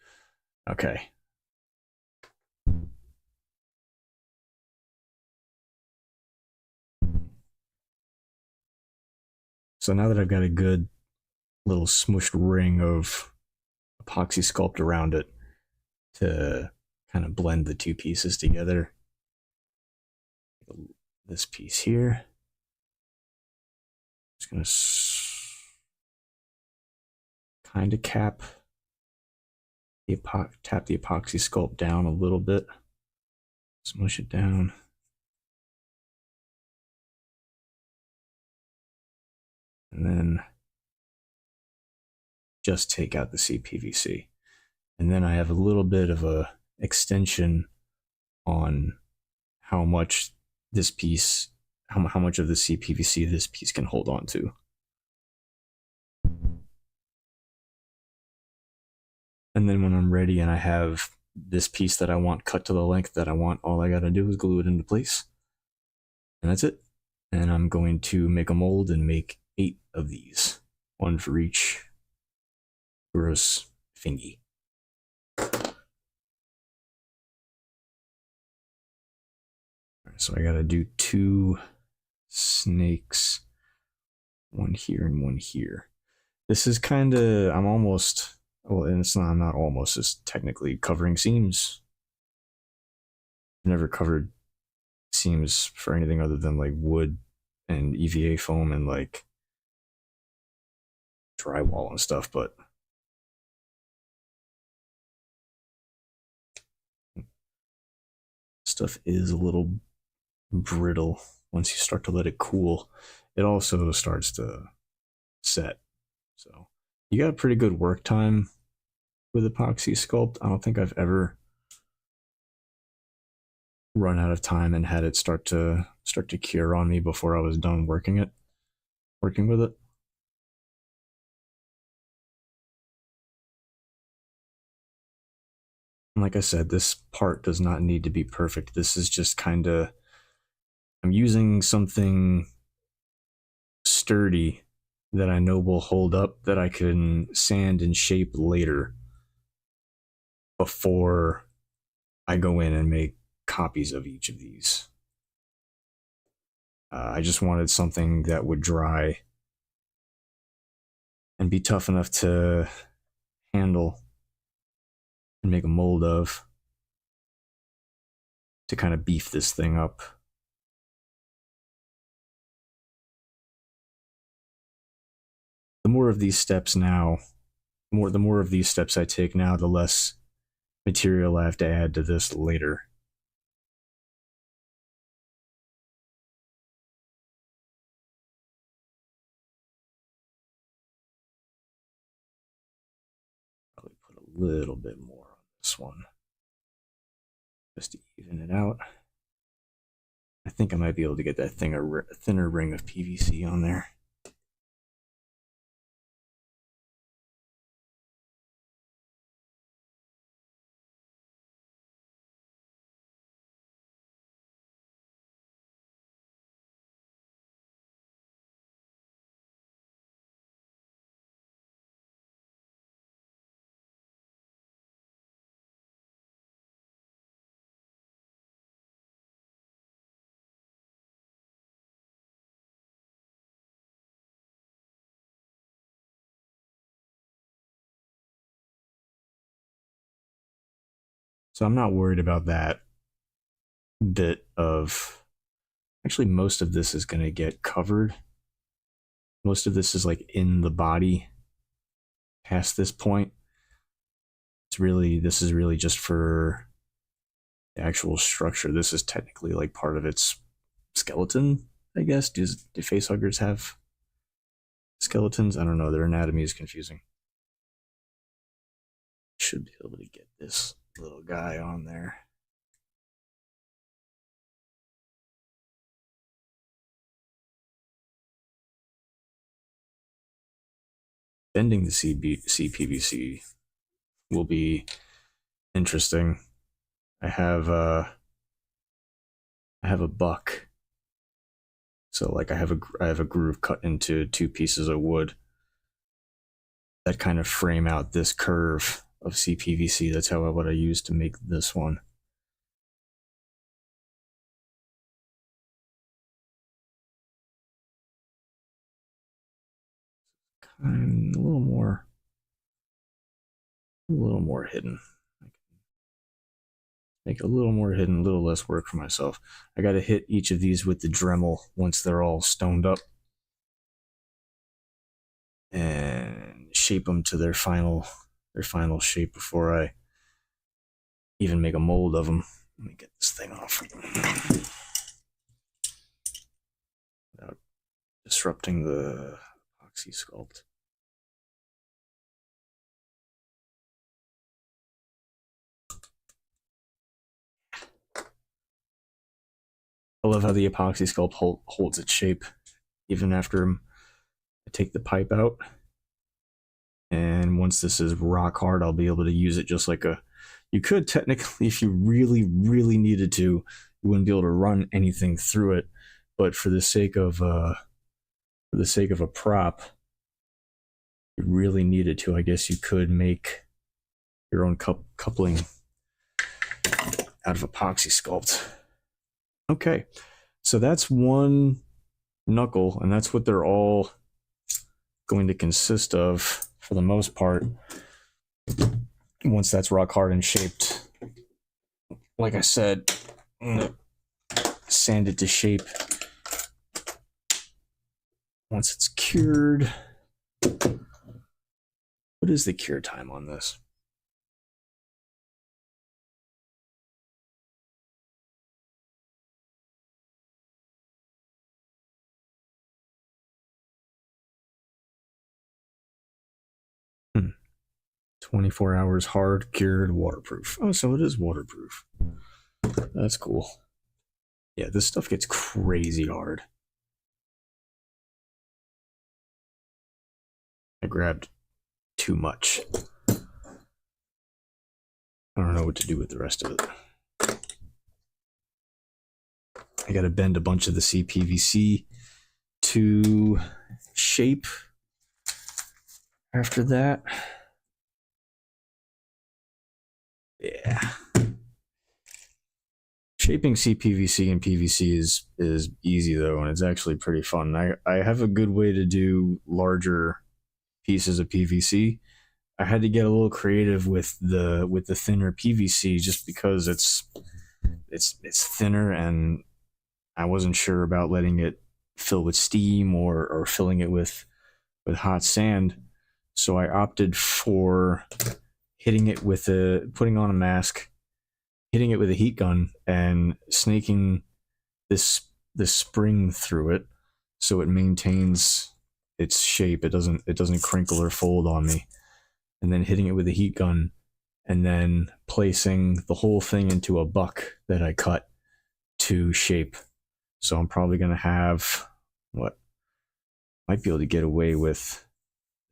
Okay. So now that I've got a good little smushed ring of epoxy sculpt around it to kind of blend the two pieces together, this piece here, just going to kind of tap the epoxy sculpt down a little bit, smush it down. And then just take out the CPVC. And then I have a little bit of a extension on how much this piece, how much of the CPVC this piece can hold on to. And then when I'm ready and I have this piece that I want cut to the length that I want, all I gotta do is glue it into place. And that's it. And I'm going to make a mold and make 8 of these, 1 for each gross thingy. So I gotta do 2 snakes, 1 here and 1 here. This is kind of, I'm almost, well, and it's not, I'm not almost, it's technically covering seams. I've never covered seams for anything other than like wood and EVA foam and like drywall and stuff, but stuff is a little brittle once you start to let it cool. It also starts to set. So you got a pretty good work time with epoxy sculpt. I don't think I've ever run out of time and had it start to cure on me before I was done working with it. And like I said, this part does not need to be perfect. This is just kind of, I'm using something sturdy that I know will hold up, that I can sand and shape later before I go in and make copies of each of these. I just wanted something that would dry and be tough enough to handle and make a mold of, to kind of beef this thing up. The more of these steps now, the more of these steps I take now, the less material I have to add to this later. Probably put a little bit more on this one, just to even it out. I think I might be able to get that thing a thinner ring of PVC on there. So I'm not worried about that bit of, actually most of this is going to get covered. Most of this is like in the body past this point. This is really just for the actual structure. This is technically like part of its skeleton, I guess. Do facehuggers have skeletons? I don't know. Their anatomy is confusing. Should be able to get this little guy on there. Bending the CPVC will be interesting. I have a buck, so like I have a groove cut into 2 pieces of wood that kind of frame out this curve of CPVC. That's what I use to make this one. a little more hidden. Make it a little more hidden, a little less work for myself. I got to hit each of these with the Dremel once they're all stoned up and shape them to their final shape before I even make a mold of them. Let me get this thing off without disrupting the epoxy sculpt. I love how the epoxy sculpt holds its shape even after I take the pipe out. And once this is rock hard, I'll be able to use it just like a... You could technically, if you really, really needed to, you wouldn't be able to run anything through it. But for the sake of a prop, you really needed to, I guess you could make your own coupling out of epoxy sculpt. Okay, so that's one knuckle, and that's what they're all going to consist of for the most part. Once that's rock hard and shaped, like I said, I'm gonna sand it to shape once it's cured. What is the cure time on this? Hmm. 24 hours hard, cured, waterproof. Oh, so it is waterproof. That's cool. Yeah, this stuff gets crazy hard. I grabbed too much. I don't know what to do with the rest of it. I gotta bend a bunch of the CPVC to shape after that. Yeah. Shaping CPVC and PVC is easy though, and it's actually pretty fun. I have a good way to do larger pieces of PVC. I had to get a little creative with the thinner PVC just because it's thinner, and I wasn't sure about letting it fill with steam or filling it with hot sand. So I opted for hitting it with putting on a mask, hitting it with a heat gun, and snaking this spring through it so it maintains its shape. It doesn't crinkle or fold on me. And then hitting it with a heat gun, and then placing the whole thing into a buck that I cut to shape. So I'm probably gonna have what might be able to get away with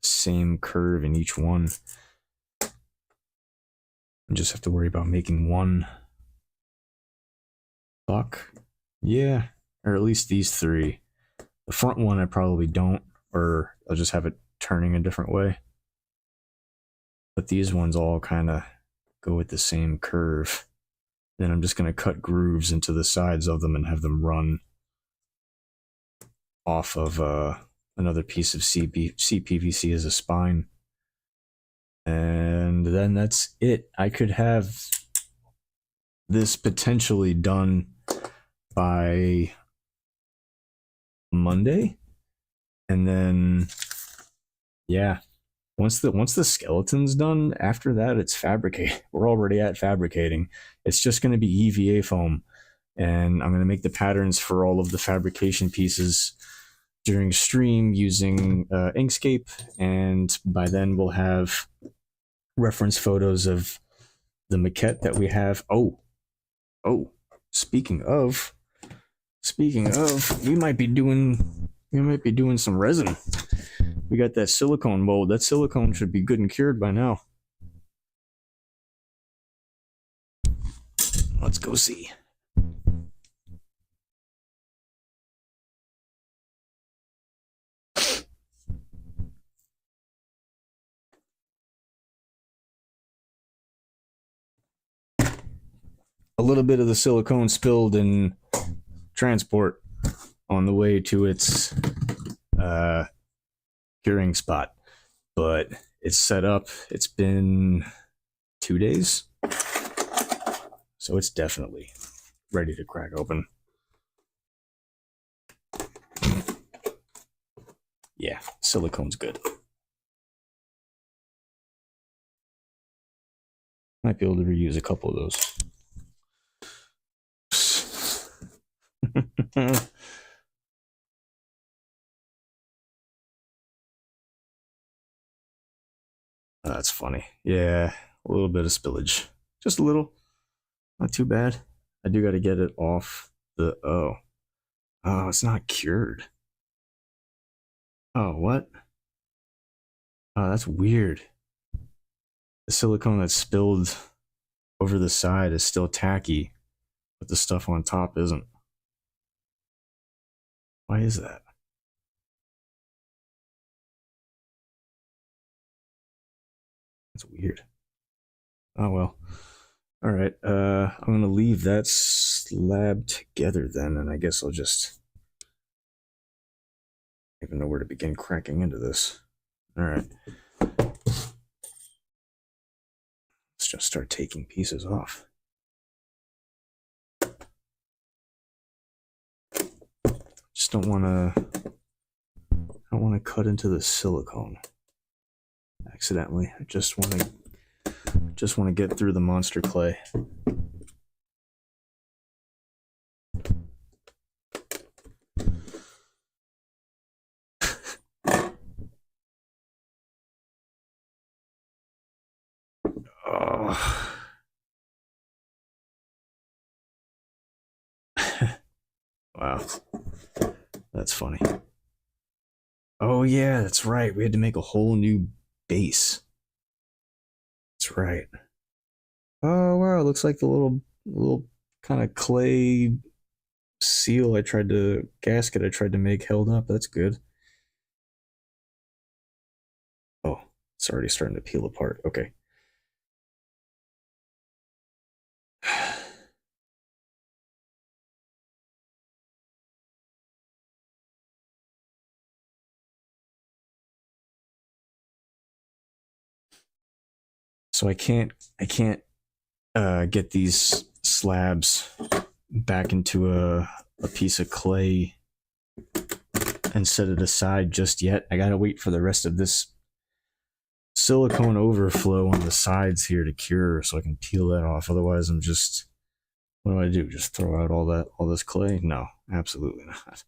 the same curve in each one. I just have to worry about making one buck. Yeah, or at least these three. The front one I probably don't, or I'll just have it turning a different way. But these ones all kind of go with the same curve. Then I'm just going to cut grooves into the sides of them and have them run off of another piece of CPVC as a spine. And then that's it. I could have this potentially done by Monday. And then, yeah, once the skeleton's done, after that it's fabricate. We're already at fabricating. It's just going to be EVA foam, and I'm going to make the patterns for all of the fabrication pieces during stream using Inkscape, and by then we'll have reference photos of the maquette that we have. Oh, speaking of, we might be doing some resin. We got that silicone mold. That silicone should be good and cured by now. Let's go see. A little bit of the silicone spilled in transport on the way to its curing spot, but it's set up. It's been 2 days. So it's definitely ready to crack open. Yeah, silicone's good. Might be able to reuse a couple of those. That's funny. Yeah, a little bit of spillage. Just a little. Not too bad. I do got to get it off the... Oh. Oh, it's not cured. Oh, what? Oh, that's weird. The silicone that's spilled over the side is still tacky, but the stuff on top isn't. Why is that? That's weird. Oh, well. All right. I'm going to leave that slab together then, and I guess I'll just... I don't even know where to begin cracking into this. All right. Let's just start taking pieces off. Just don't want to cut into the silicone accidentally. I just want to get through the monster clay. Oh. Wow. That's funny. Oh yeah, that's right. We had to make a whole new base. That's right. Oh wow, it looks like the little kind of clay seal gasket I tried to make held up. That's good. Oh, it's already starting to peel apart. Okay. So I can't get these slabs back into a piece of clay and set it aside just yet. I gotta wait for the rest of this silicone overflow on the sides here to cure so I can peel that off. Otherwise, I'm just... What do I do? Just throw out all this clay? No, absolutely not.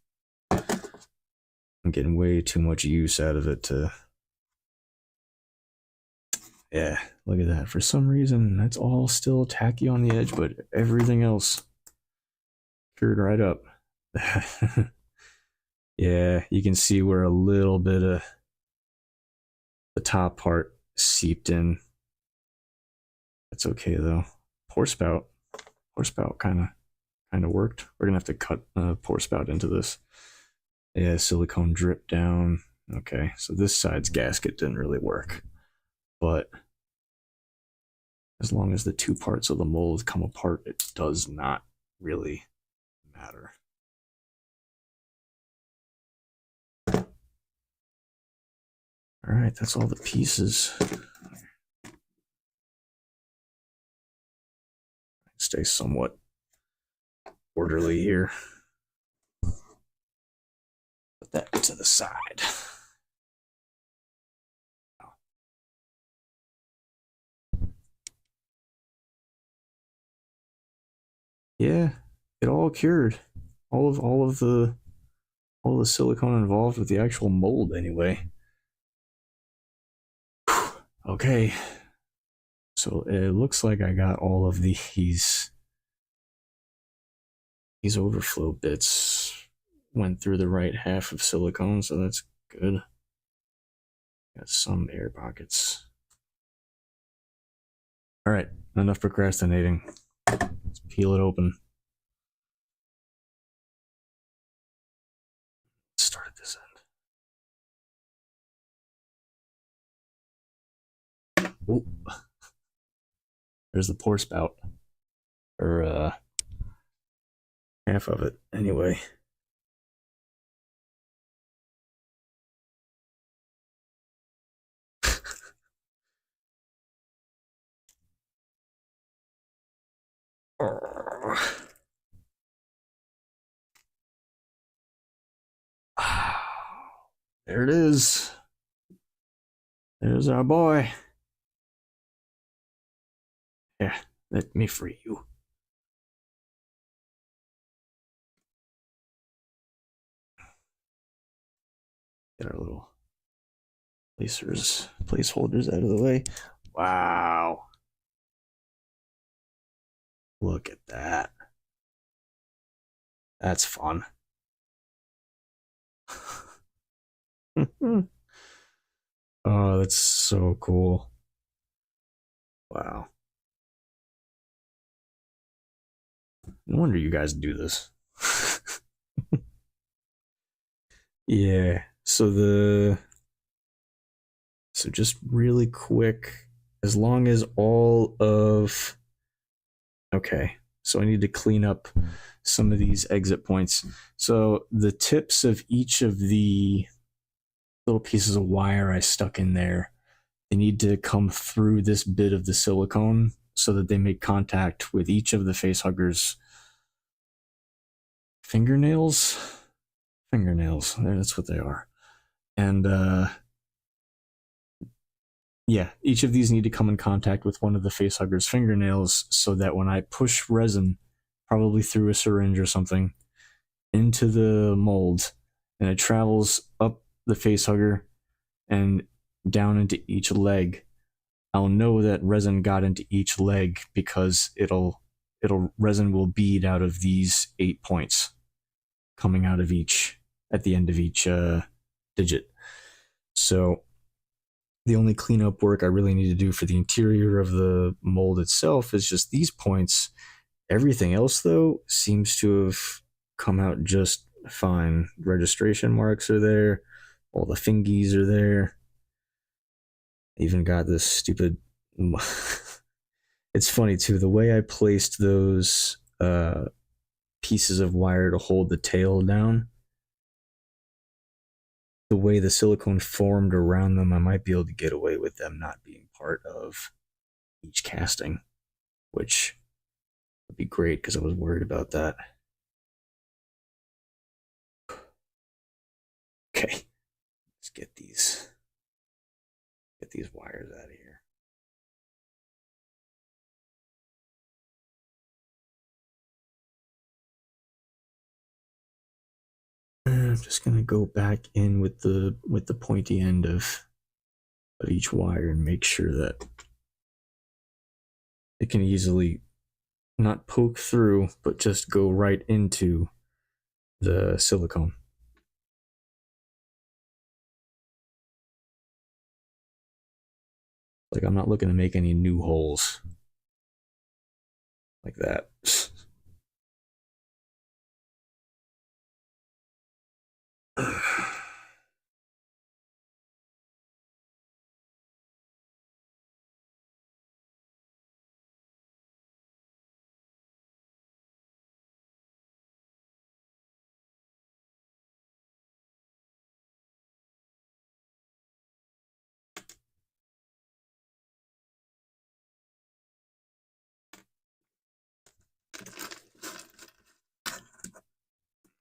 I'm getting way too much use out of it to... Yeah, look at that. For some reason, that's all still tacky on the edge, but everything else cured right up. Yeah, you can see where a little bit of the top part seeped in. That's okay though. Pour spout kind of worked. We're gonna have to cut a pour spout into this. Yeah, silicone drip down. Okay, so this side's gasket didn't really work, but as long as the two parts of the mold come apart, it does not really matter. All right, that's all the pieces. Stay somewhat orderly here. Put that to the side. Yeah, it all cured. All the silicone involved with the actual mold anyway. Okay. So it looks like I got all of these overflow bits went through the right half of silicone, so that's good. Got some air pockets. All right, enough procrastinating. Let's peel it open. Let's start at this end. Oh, there's the pour spout, or half of it anyway. There it is. There's our boy. Yeah, let me free you. Get our little placeholders out of the way. Wow. Look at that. That's fun. Oh, that's so cool. Wow. No wonder you guys do this. Yeah. So just really quick, as long as all of okay, so I need to clean up some of these exit points. So the tips of each of the little pieces of wire I stuck in there, they need to come through this bit of the silicone so that they make contact with each of the facehuggers' fingernails. That's what they are. And yeah, each of these need to come in contact with one of the facehugger's fingernails so that when I push resin, probably through a syringe or something, into the mold, and it travels up the facehugger and down into each leg, I'll know that resin got into each leg because resin will bead out of these 8 points coming out of each at the end of each digit. So the only cleanup work I really need to do for the interior of the mold itself is just these points. Everything else, though, seems to have come out just fine. Registration marks are there. All the fingies are there. Even got this stupid... It's funny, too. The way I placed those pieces of wire to hold the tail down, the way the silicone formed around them, I might be able to get away with them not being part of each casting, which would be great because I was worried about that. Okay, let's get these wires out of here. I'm just gonna go back in with the pointy end of each wire and make sure that it can easily not poke through, but just go right into the silicone. Like, I'm not looking to make any new holes like that.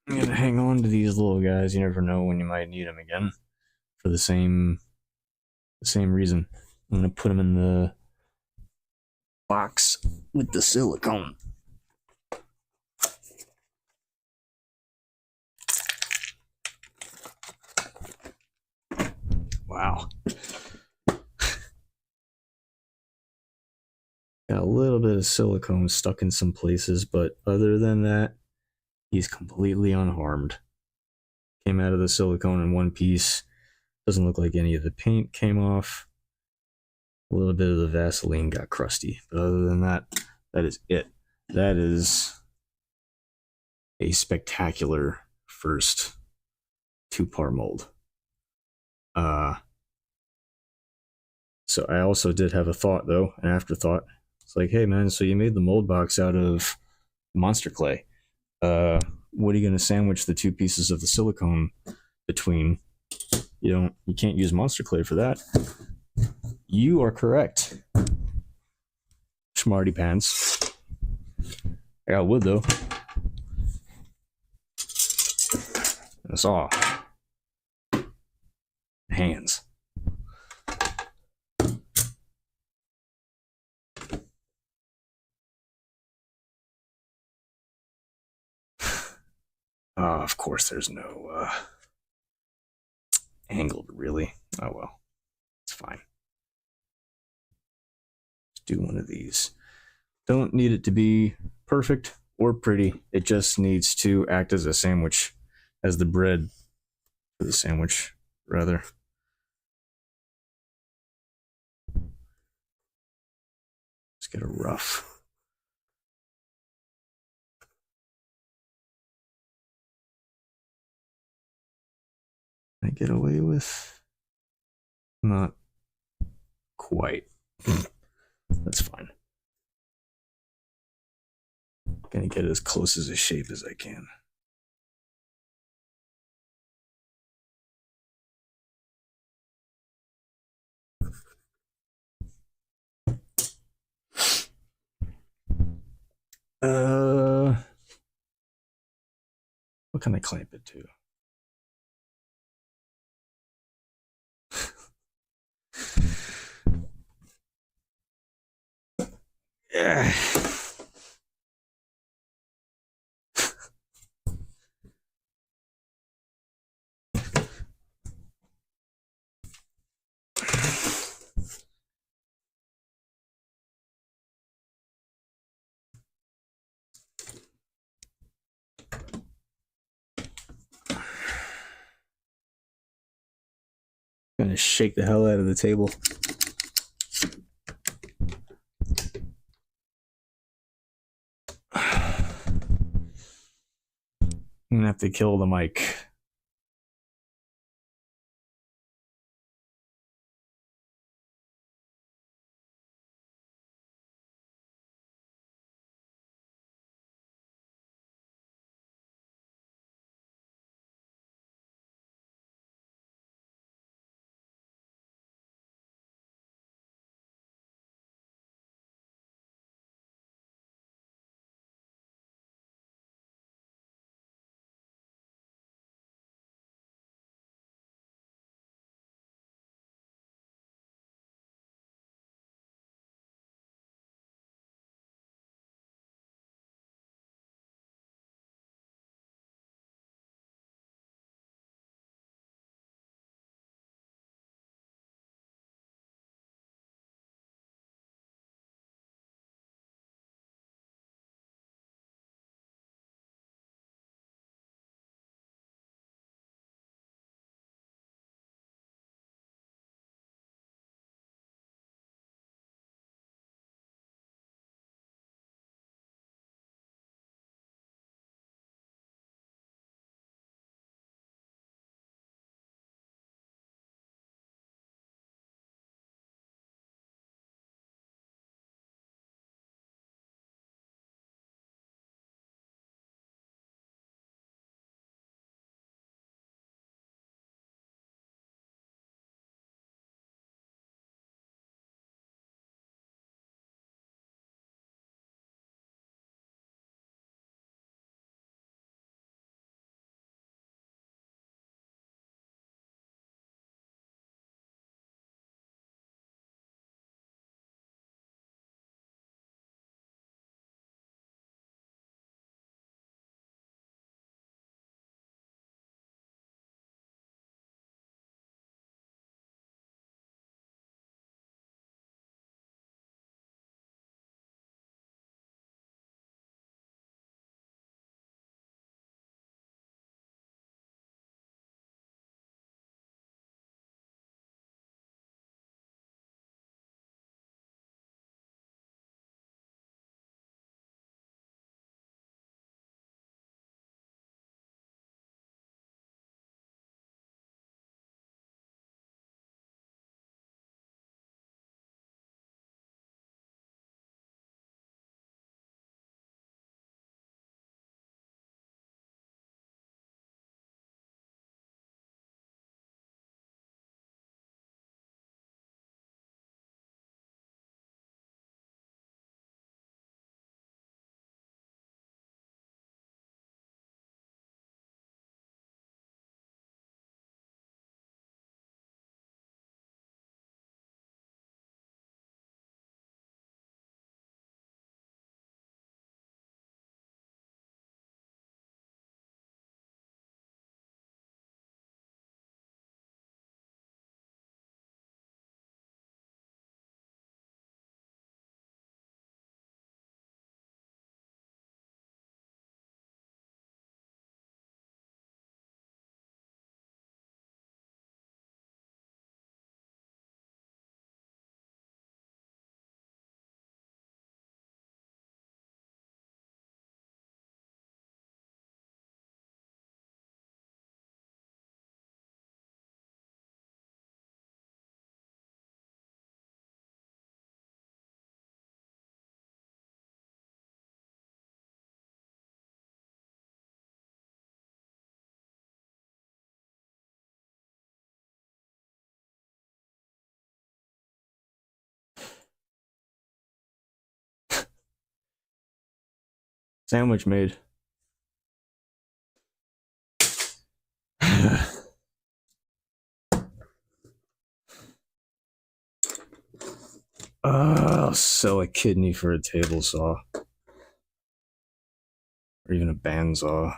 I'm gonna hang on to these little guys. You never know when you might need them again for the same reason. I'm gonna put them in the box with the silicone. Wow. Got a little bit of silicone stuck in some places, but other than that, he's completely unharmed. Came out of the silicone in one piece. Doesn't look like any of the paint came off. A little bit of the Vaseline got crusty, but other than that, that is it. That is a spectacular first 2-part mold. So I also did have a thought, though, an afterthought. It's like, hey man, so you made the mold box out of monster clay. What are you going to sandwich the 2 pieces of the silicone between? You can't use monster clay for that. You are correct, Schmarty pants. I got wood though. And a saw. Hands. Of course, there's no angled, really. Oh well, it's fine. Let's do one of these. Don't need it to be perfect or pretty. It just needs to act as a sandwich, as the bread for the sandwich, rather. Let's get a rough. I get away with? Not quite. That's fine. Gonna get as close as a shape as I can. What can I clamp it to? Yeah. Gonna shake the hell out of the table. I'm gonna have to kill the mic. Sandwich made. I'll sell a kidney for a table saw. Or even a bandsaw.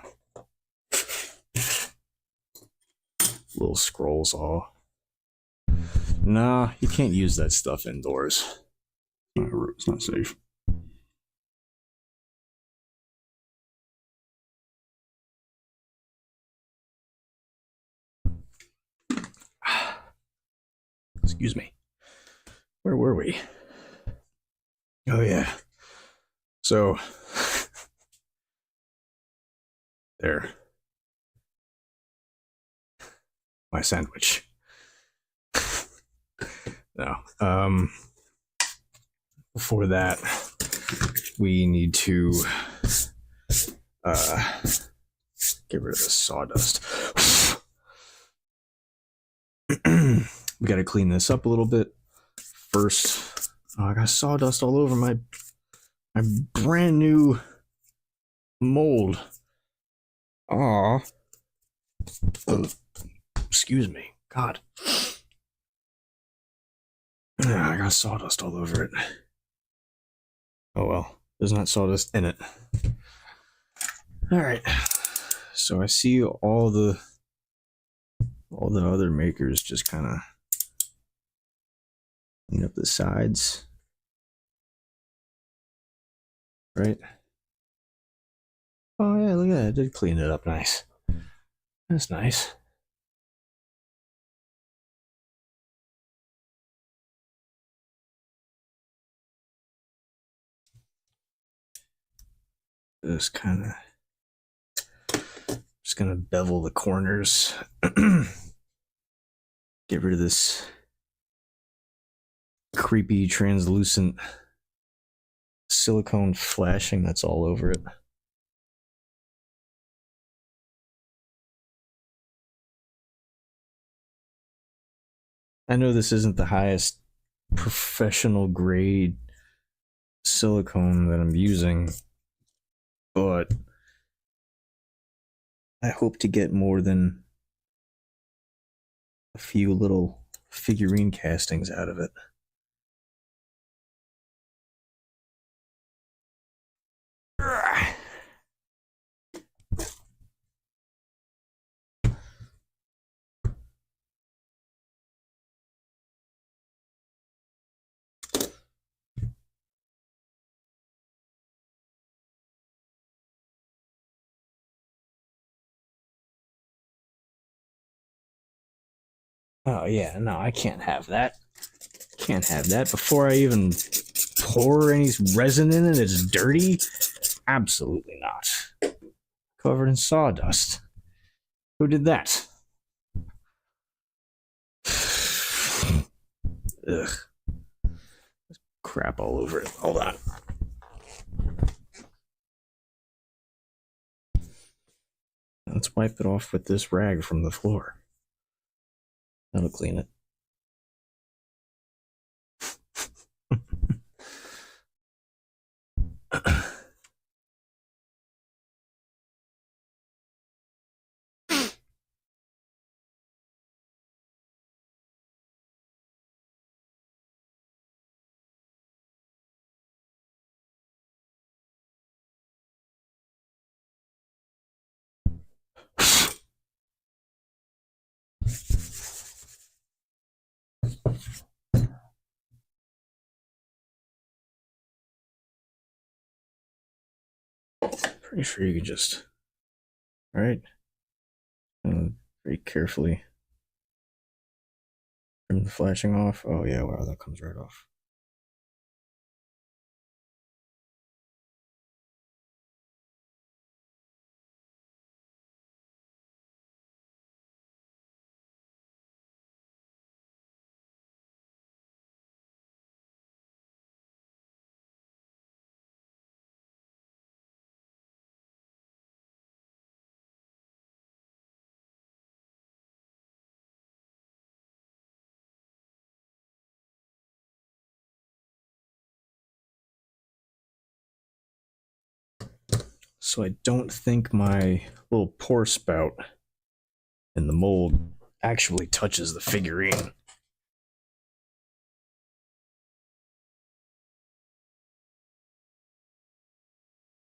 Little scroll saw. Nah, you can't use that stuff indoors. It's not safe. Excuse me. Where were we? Oh, yeah. So, there. My sandwich. No. Before that, we need to get rid of the sawdust. We got to clean this up a little bit. First, I got sawdust all over my brand new mold. Aw. Excuse me. God. I got sawdust all over it. Oh well, there's not sawdust in it. Alright. So I see all the other makers just kind of clean up the sides. Right? Oh yeah, look at that. I did clean it up nice. That's nice. Just kind of just gonna bevel the corners. Get rid of this creepy translucent silicone flashing that's all over it. I know this isn't the highest professional grade silicone that I'm using, but I hope to get more than a few little figurine castings out of it. Oh yeah, no, I can't have that. Can't have that. Before I even pour any resin in it, it's dirty? Absolutely not. Covered in sawdust. Who did that? Ugh. There's crap all over it. Hold on. Let's wipe it off with this rag from the floor. That'll clean it. Pretty sure you can just, all right, very carefully trim the flashing off. Oh yeah, wow, that comes right off. So I don't think my little pour spout in the mold actually touches the figurine.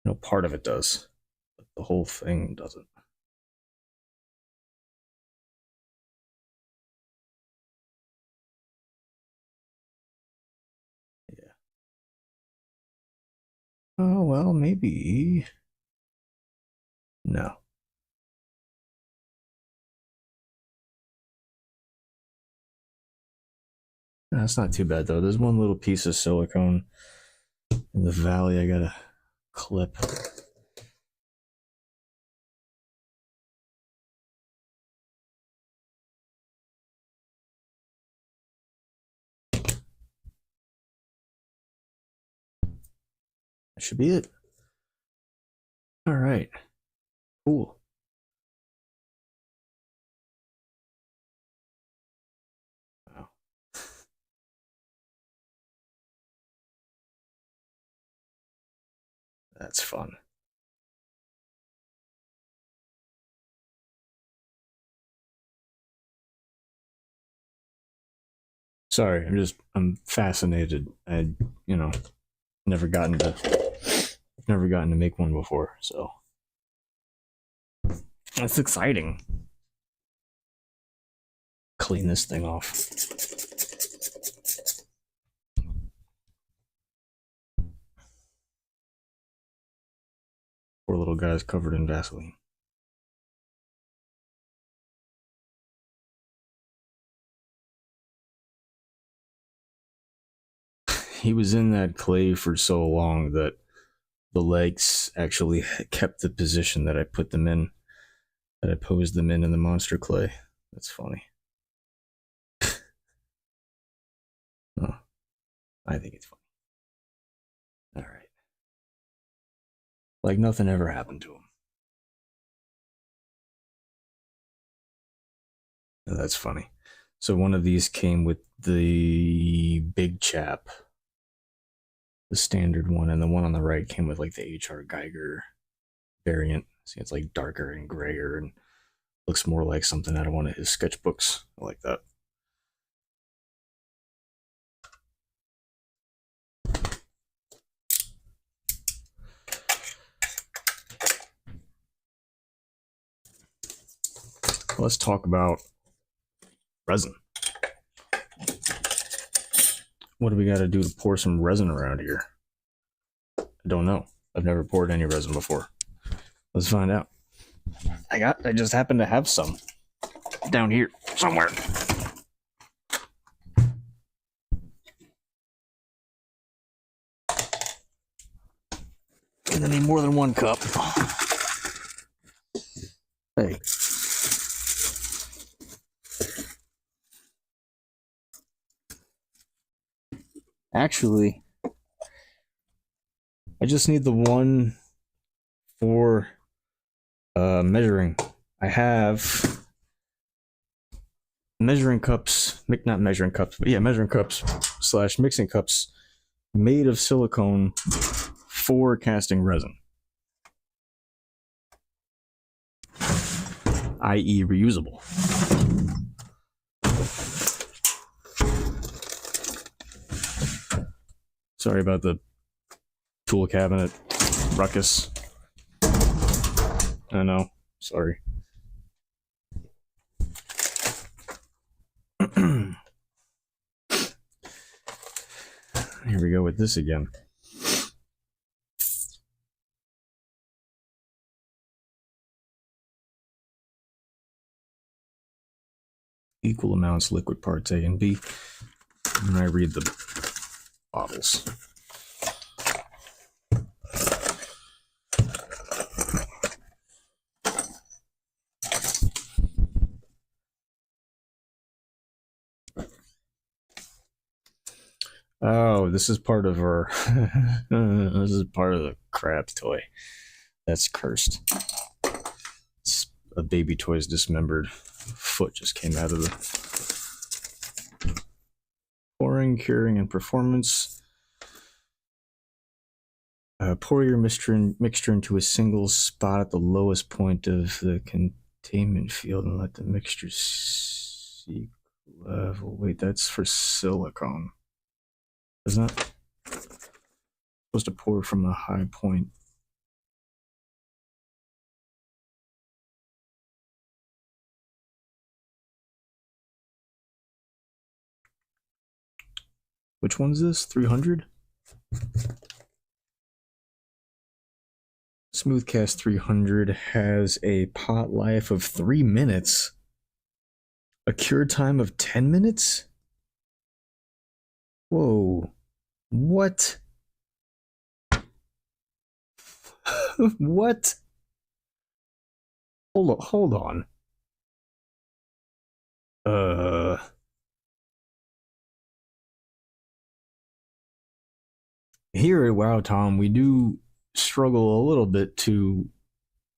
No, part of it does, but the whole thing doesn't. Yeah. Oh, well, maybe. No. That's not too bad, though. There's one little piece of silicone in the valley I gotta clip. That should be it. All right. Cool. Wow. That's fun. Sorry, I'm fascinated. I never gotten to make one before, so that's exciting. Clean this thing off. Poor little guy's covered in Vaseline. He was in that clay for so long that the legs actually kept the position that I put them in, that I posed them in the monster clay. That's funny. Oh, I think it's funny. All right. Like nothing ever happened to him. Oh, that's funny. So one of these came with the big chap, the standard one, and the one on the right came with like the HR Geiger variant. See, it's like darker and grayer and looks more like something out of one of his sketchbooks. I like that. Let's talk about resin. What do we got to do to pour some resin around here? I don't know. I've never poured any resin before. Let's find out. I just happen to have some down here somewhere. Gonna need more than one cup. Hey. Actually, I just need the one for measuring. I have measuring cups, not measuring cups, but yeah, measuring cups / mixing cups made of silicone for casting resin, i.e. reusable. Sorry about the tool cabinet ruckus. I know. Sorry. Here we go with this again. Equal amounts liquid parts A and B. And I read the bottles. Oh, this is part of our this is part of the crab's toy. That's cursed. It's a baby toy's dismembered foot just came out of the pouring, curing, and performance. Pour your mixture into a single spot at the lowest point of the containment field and let the mixture seek level. Wait, that's for silicone. Isn't it? Supposed to pour from a high point. Which one's this? 300? Smoothcast 300 has a pot life of 3 minutes. A cure time of 10 minutes? Whoa. What? What? Hold on. Here at Wow Tom, we do struggle a little bit to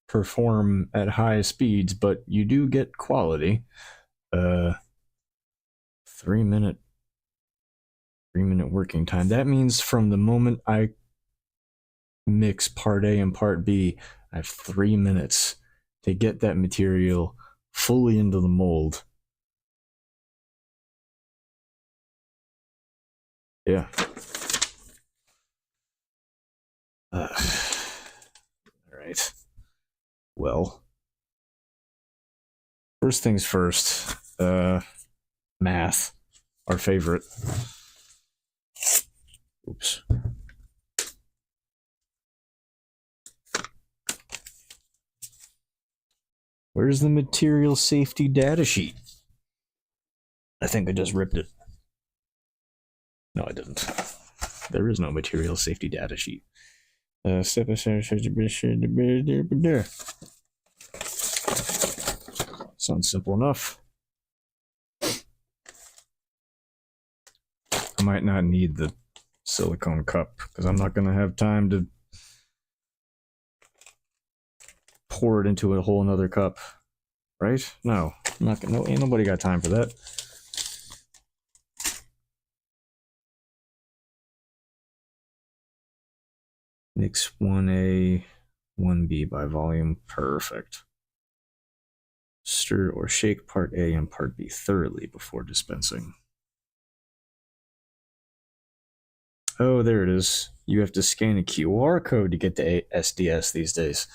perform at high speeds, but you do get quality. 3 minute working time. That means from the moment I mix part A and part B, I have 3 minutes to get that material fully into the mold. Yeah. All right. Well, first things first. Math, our favorite. Oops. Where's the material safety data sheet? I think I just ripped it. No, I didn't. There is no material safety data sheet. Sounds simple enough. I might not need the silicone cup because I'm not going to have time to pour it into a whole another cup, right? No, I'm not gonna. No, ain't nobody got time for that. Mix 1A, 1B by volume. Perfect. Stir or shake part A and part B thoroughly before dispensing. Oh, there it is. You have to scan a QR code to get the SDS these days.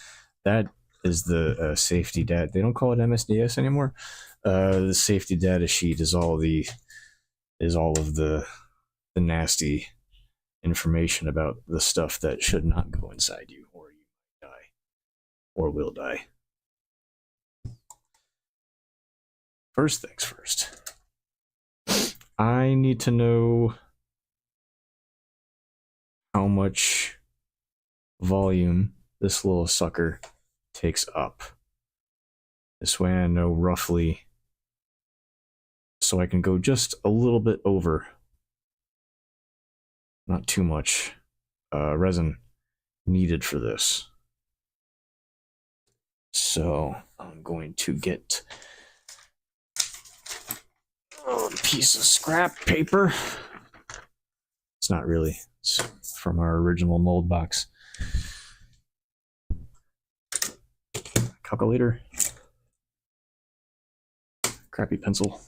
That is the safety data. They don't call it MSDS anymore. The safety data sheet is all of the nasty information about the stuff that should not go inside you, or you might die, or will die. First things first. I need to know how much volume this little sucker takes up. This way I know roughly, so I can go just a little bit over. Not too much resin needed for this. So I'm going to get a piece of scrap paper. It's not really. It's from our original mold box. Calculator. Crappy pencil.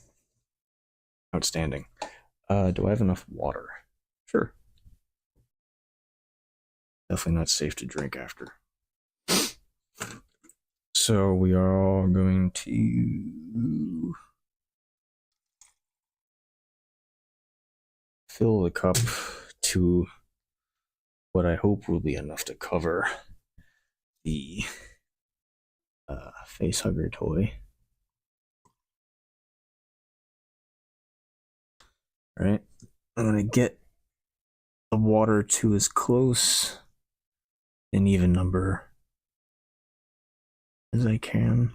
Outstanding. Do I have enough water? Sure. Definitely not safe to drink after. So we are going to fill the cup to what I hope will be enough to cover the Facehugger toy. All right, I'm gonna get the water to as close an even number as I can.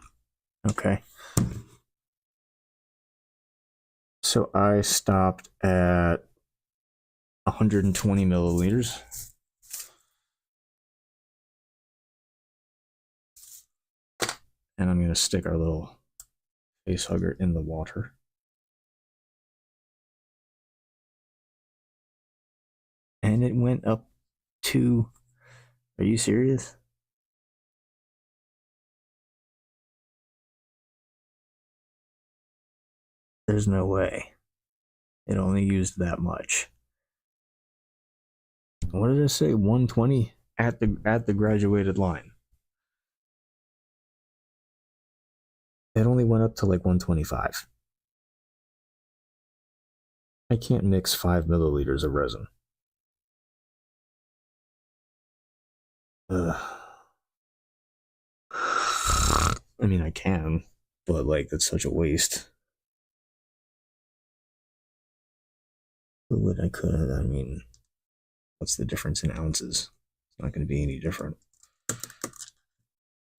Okay. So I stopped at 120 milliliters. And I'm going to stick our little Facehugger in the water. And it went up to Are you serious? There's no way. It only used that much. What did I say? 120 at the graduated line. It only went up to like 125. I can't mix 5 milliliters of resin. Ugh. I mean, I can, but like that's such a waste. Fluid, I could. I mean, what's the difference in ounces? It's not going to be any different.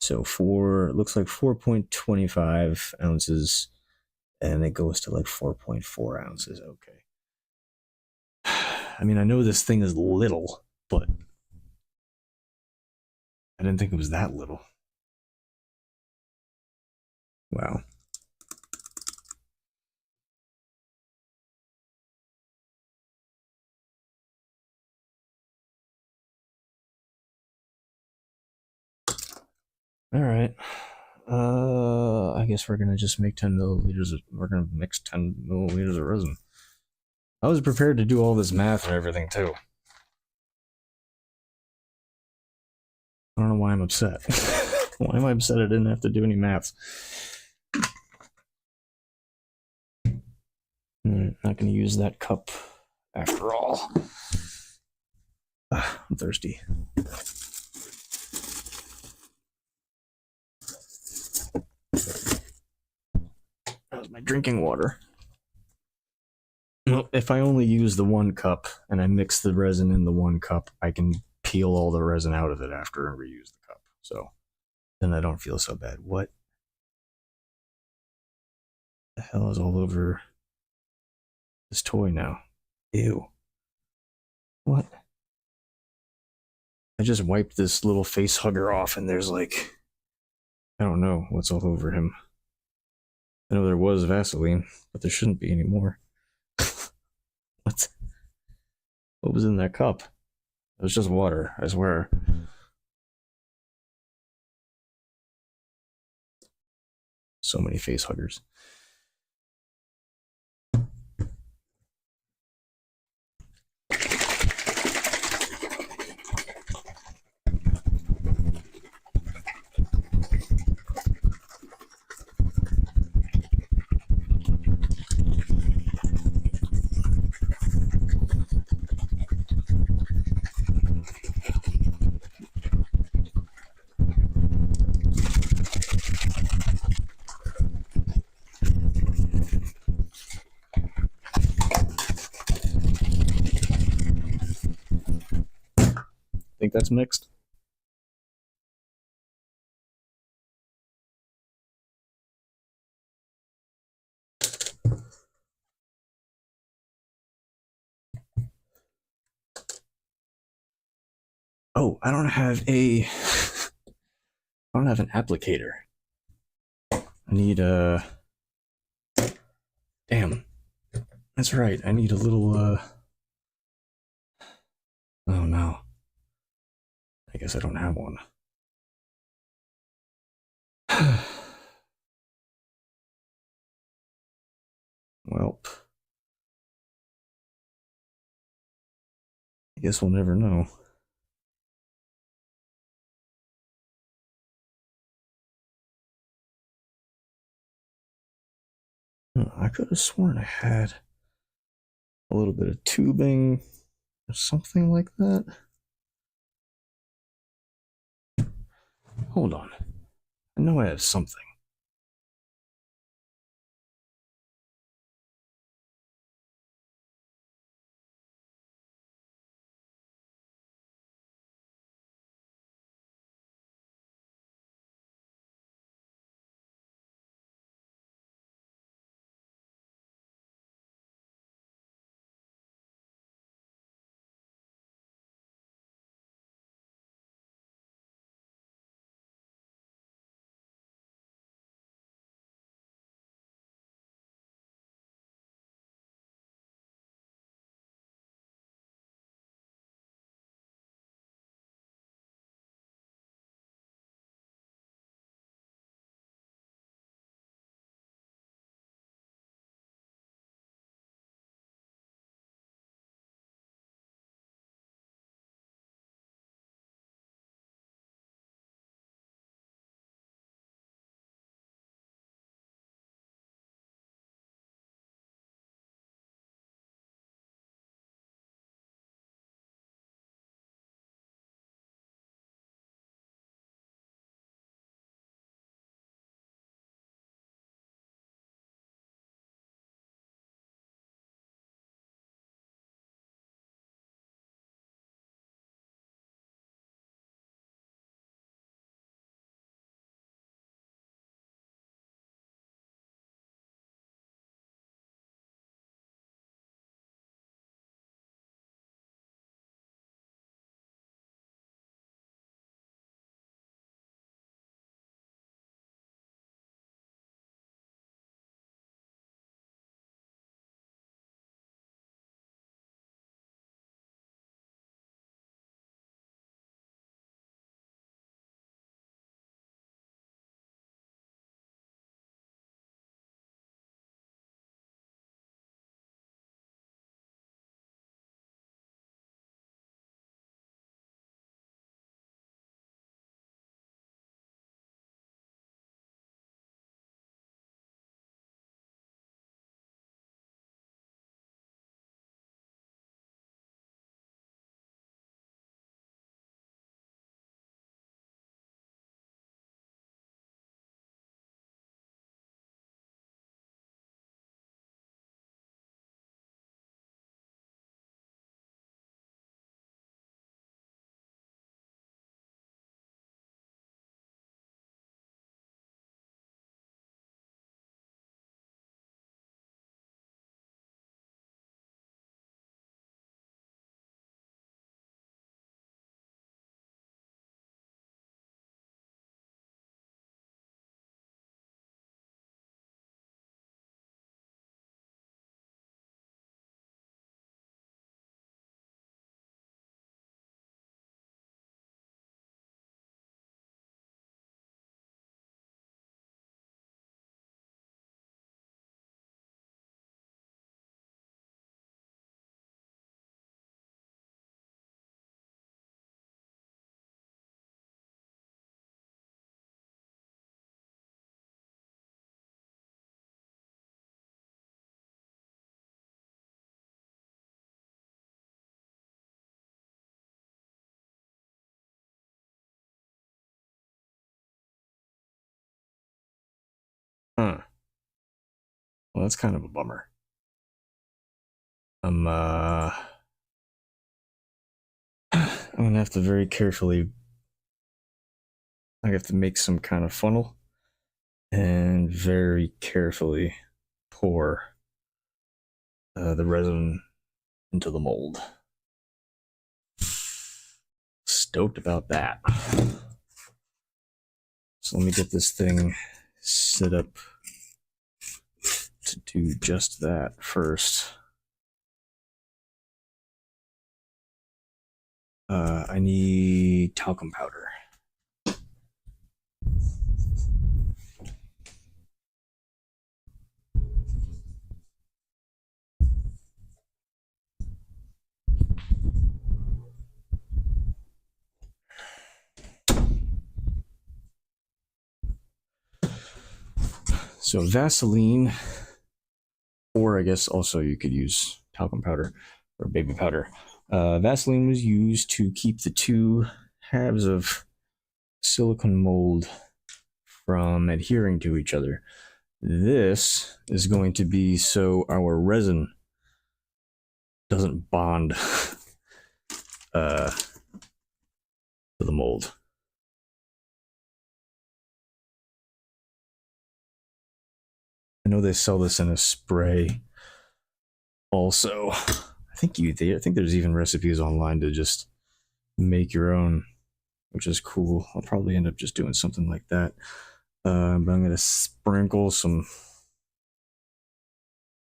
So looks like 4.25 ounces, and it goes to like 4.4 ounces. Okay. I mean, I know this thing is little, but I didn't think it was that little. Wow. All right. I guess we're gonna just make 10 milliliters. We're gonna mix 10 milliliters of resin. I was prepared to do all this math and everything too. I don't know why I'm upset. Why am I upset I didn't have to do any maths? I'm not going to use that cup after all. I'm thirsty. That was my drinking water. Well, if I only use the one cup and I mix the resin in the one cup, I can peel all the resin out of it after and reuse the cup. So then I don't feel so bad. What the hell is all over this toy now? Ew. What? I just wiped this little face hugger off and there's like, I don't know what's all over him. I know there was Vaseline, but there shouldn't be anymore. What was in that cup? It was just water, I swear. So many face huggers. Think that's mixed? Oh, I don't have an applicator. I need a damn. That's right. I need a little oh no. I guess I don't have one. Well, I guess we'll never know. I could have sworn I had a little bit of tubing or something like that. Hold on. I know I have something. Well, that's kind of a bummer. I'm gonna have to very carefully. I have to make some kind of funnel and very carefully pour the resin into the mold. Stoked about that. So let me get this thing set up to do just that first. I need talcum powder. So Vaseline, or I guess also you could use talcum powder or baby powder. Vaseline was used to keep the two halves of silicone mold from adhering to each other. This is going to be so our resin doesn't bond to the mold. I know they sell this in a spray also. I think there's even recipes online to just make your own, which is cool. I'll probably end up just doing something like that. But I'm gonna sprinkle some.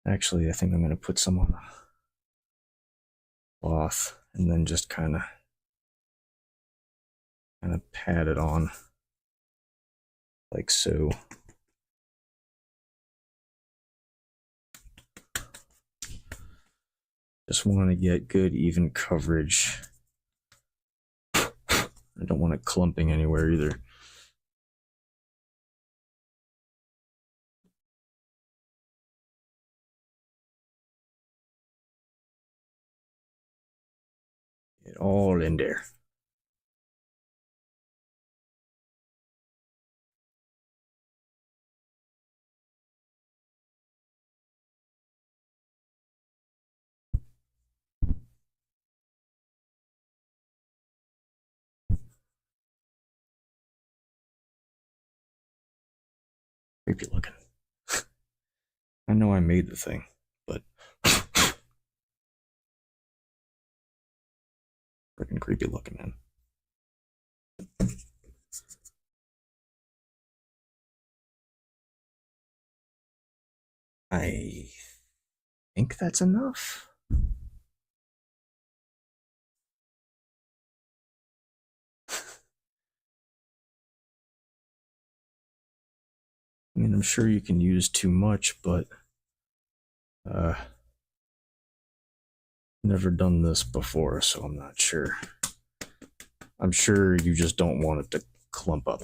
Actually, I think I'm gonna put some on a cloth and then just kind of pat it on like so. Just want to get good even coverage. I don't want it clumping anywhere either. Get all in there. Creepy looking. I know I made the thing, but freaking creepy looking, man. I think that's enough. I mean, I'm sure you can use too much, but never done this before, so I'm not sure. I'm sure you just don't want it to clump up.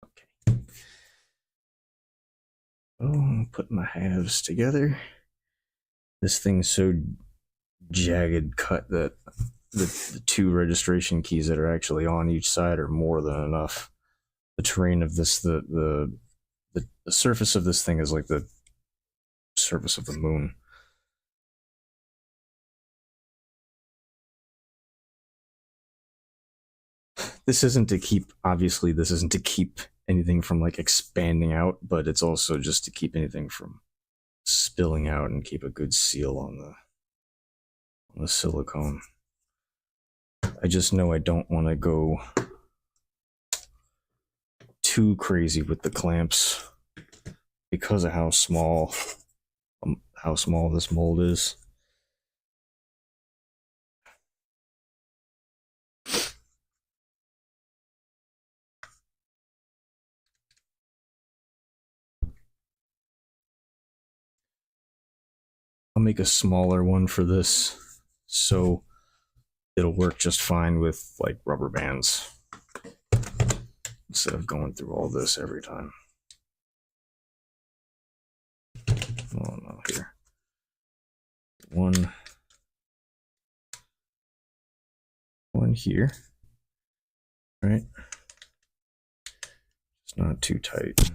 Okay. Oh, I'm putting my halves together. This thing's so jagged cut that the two registration keys that are actually on each side are more than enough. The terrain of this, the surface of this thing is like the surface of the moon. This isn't to keep, obviously, this isn't to keep anything from like expanding out, but it's also just to keep anything from spilling out and keep a good seal on the silicone. I just know I don't want to go too crazy with the clamps because of how small this mold is. I'll make a smaller one for this so it'll work just fine with like rubber bands instead of going through all this every time. Oh no, here. One. around here, right? It's not too tight.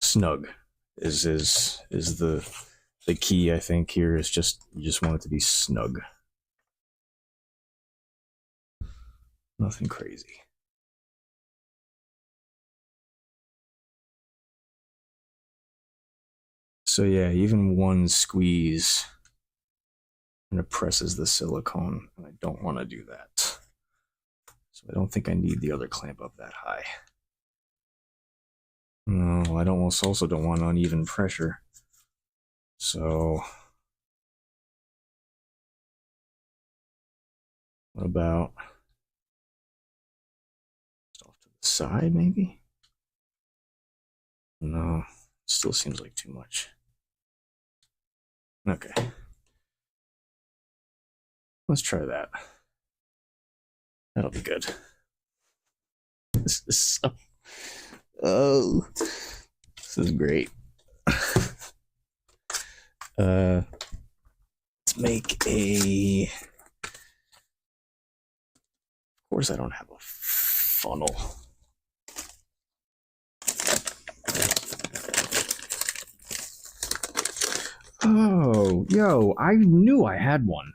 Snug is the key, I think. Here is just, you just want it to be snug. Nothing crazy. So yeah, even one squeeze kind of presses the silicone, and I don't want to do that. So I don't think I need the other clamp up that high. No, I also don't want uneven pressure. So what about off to the side, maybe? No, still seems like too much. Okay. Let's try that. That'll be good. This is so... Oh, this is great. Let's make a... Of course I don't have a funnel. Oh, yo, I knew I had one.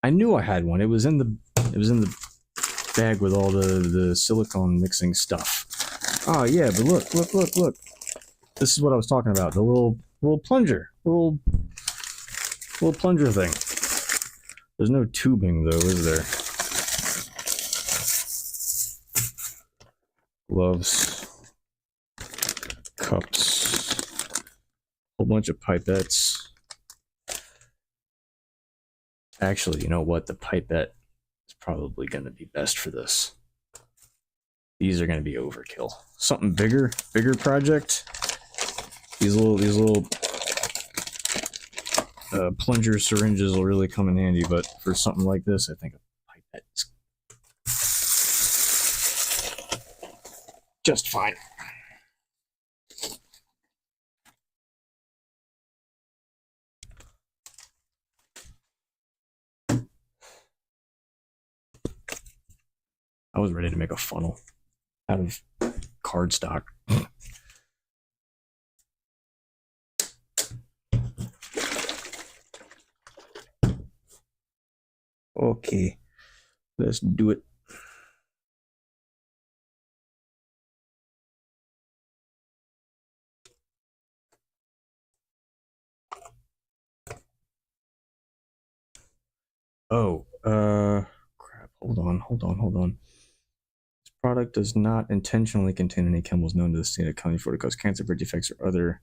It was in the bag with all the silicone mixing stuff. Oh yeah, but look. This is what I was talking about. The little plunger. Little plunger thing. There's no tubing though, is there? Gloves. Cups. Whole bunch of pipettes. Actually, you know what? The pipette is probably going to be best for this. These are going to be overkill. Something bigger project. These little plunger syringes will really come in handy, but for something like this, I think a pipette is just fine. I was ready to make a funnel out of cardstock. Okay, let's do it. Oh, crap. Hold on. This product does not intentionally contain any chemicals known to the state of California to cause cancer, birth defects, or other.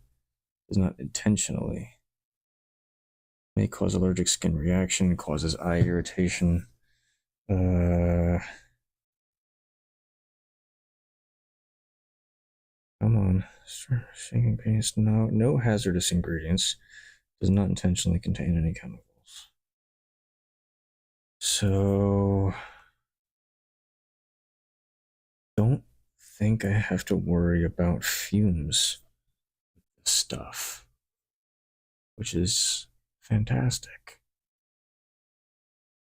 Does not intentionally. May cause allergic skin reaction, causes eye irritation. Come on. Shaking paste. No hazardous ingredients. Does not intentionally contain any chemicals. So, don't think I have to worry about fumes stuff, which is fantastic.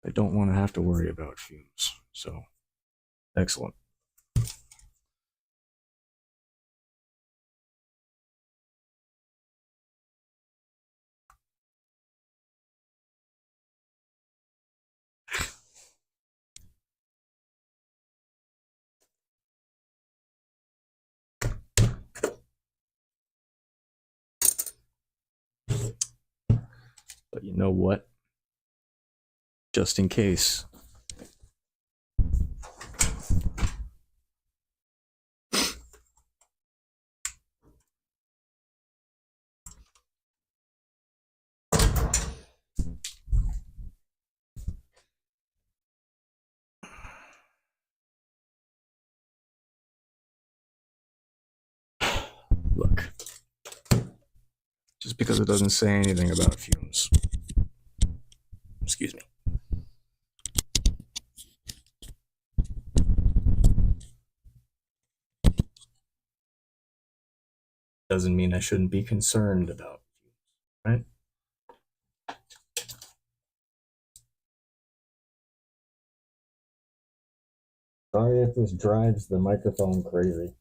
I don't want to have to worry about fumes, so excellent. But you know what? Just in case. Look. Just because it doesn't say anything about fumes. Excuse me. Doesn't mean I shouldn't be concerned about fumes, right? Sorry if this drives the microphone crazy.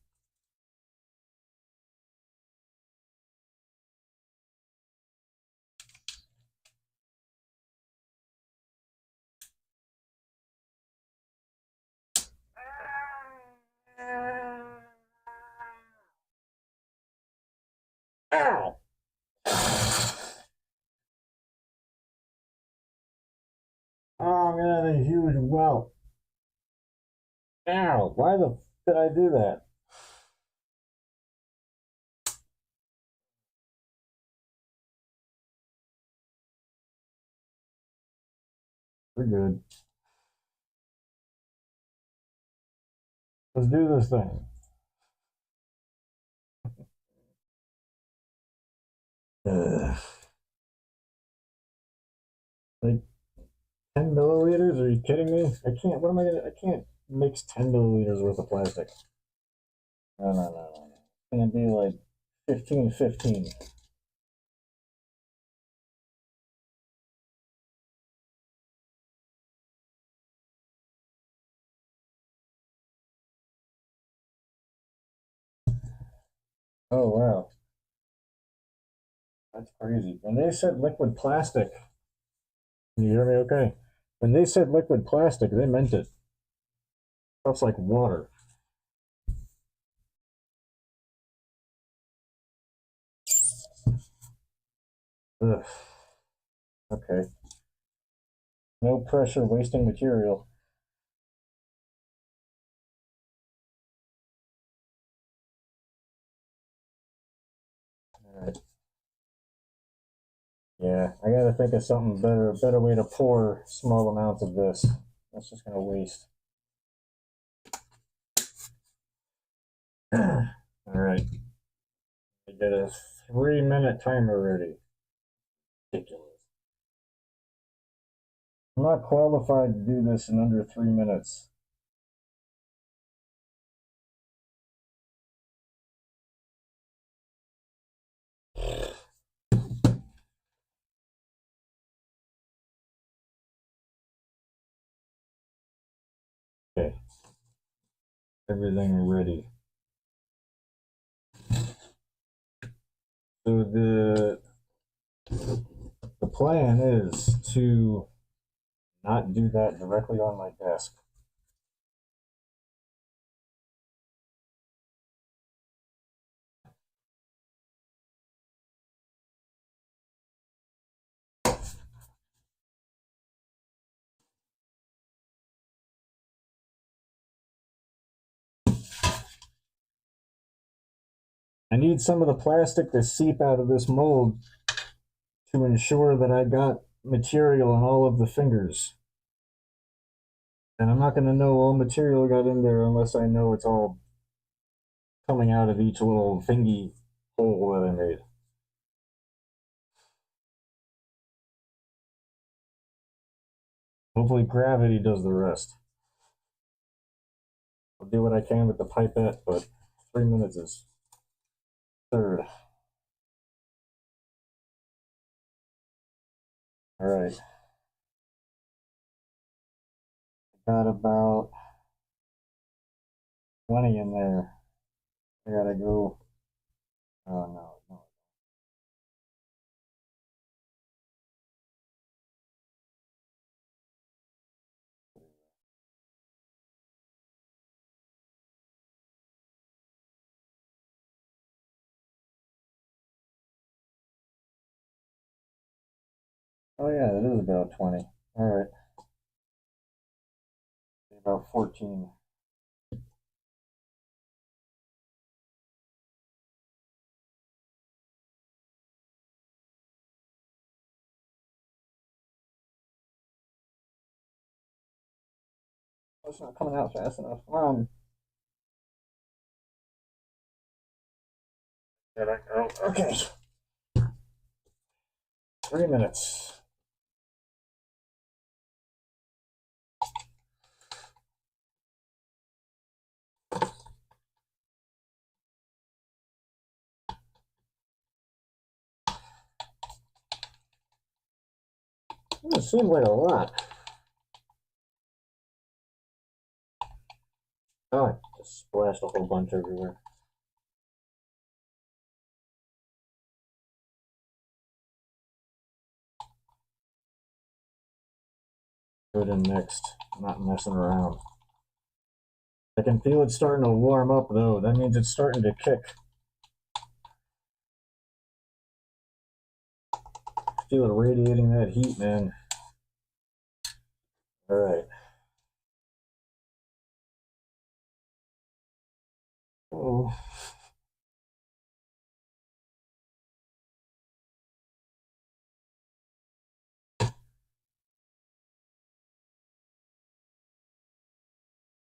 Ow! Oh, I'm gonna have a huge welt. Ow! Why the f did I do that? We're good. Let's do this thing. Like 10 milliliters? Are you kidding me? I can't. What am I gonna? I can't mix 10 milliliters worth of plastic. No, no, no, no, no. It's gonna be like 15, 15. Oh wow, that's crazy. When they said liquid plastic, can you hear me? Okay. When they said liquid plastic, they meant it. Stuff's like water. Ugh. Okay. No pressure, wasting material. All right. Yeah, I gotta think of something better, a better way to pour small amounts of this. That's just gonna waste. All right. I get a 3-minute timer ready. Ridiculous. I'm not qualified to do this in under 3 minutes. Okay. Everything ready. So the plan is to not do that directly on my desk. I need some of the plastic to seep out of this mold to ensure that I got material on all of the fingers. And I'm not going to know all material got in there unless I know it's all coming out of each little thingy hole that I made. Hopefully gravity does the rest. I'll do what I can with the pipette, but 3 minutes is third. All right. Got about 20 in there. I gotta go. Oh no, no. Oh yeah, it is about 20. All right. About 14. Oh, it's not coming out fast enough. There I go. Okay. 3 minutes. It seemed like a lot. Oh, I just splashed a whole bunch everywhere. Good and mixed, not messing around. I can feel it starting to warm up though. That means it's starting to kick. Feel it radiating that heat, man. All right. Oh.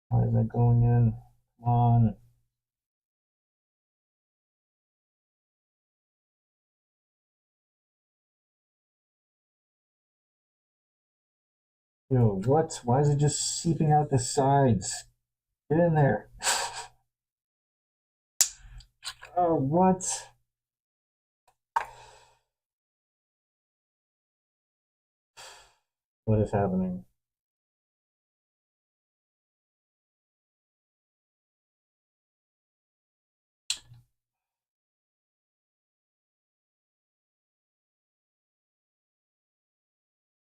Why is that going in? Come on. Yo, what? Why is it just seeping out the sides? Get in there. Oh, what? What is happening?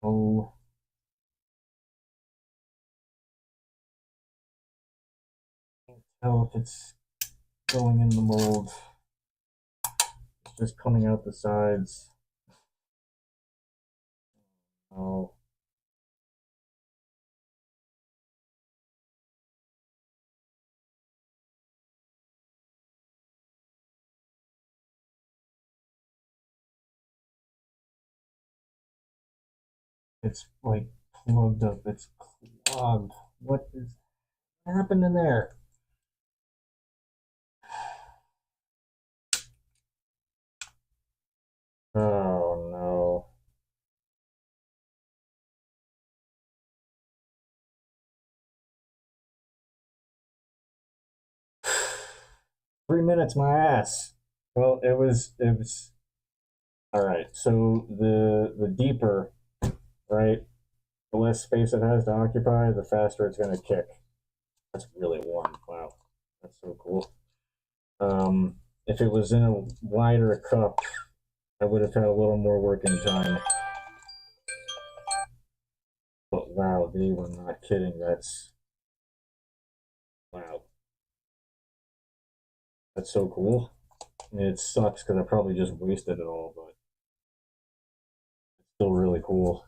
Oh. Can't tell if it's going in the mold. It's just coming out the sides. Oh. It's like plugged up. It's clogged. What is happening there? Oh no. 3 minutes, my ass. Well, it was all right. So the deeper, right, the less space it has to occupy, the faster it's gonna kick. That's really warm. Wow, that's so cool. If it was in a wider cup, I would have had a little more working time. But wow, they were not kidding. That's wow. That's so cool. I mean, it sucks because I probably just wasted it all, but it's still really cool.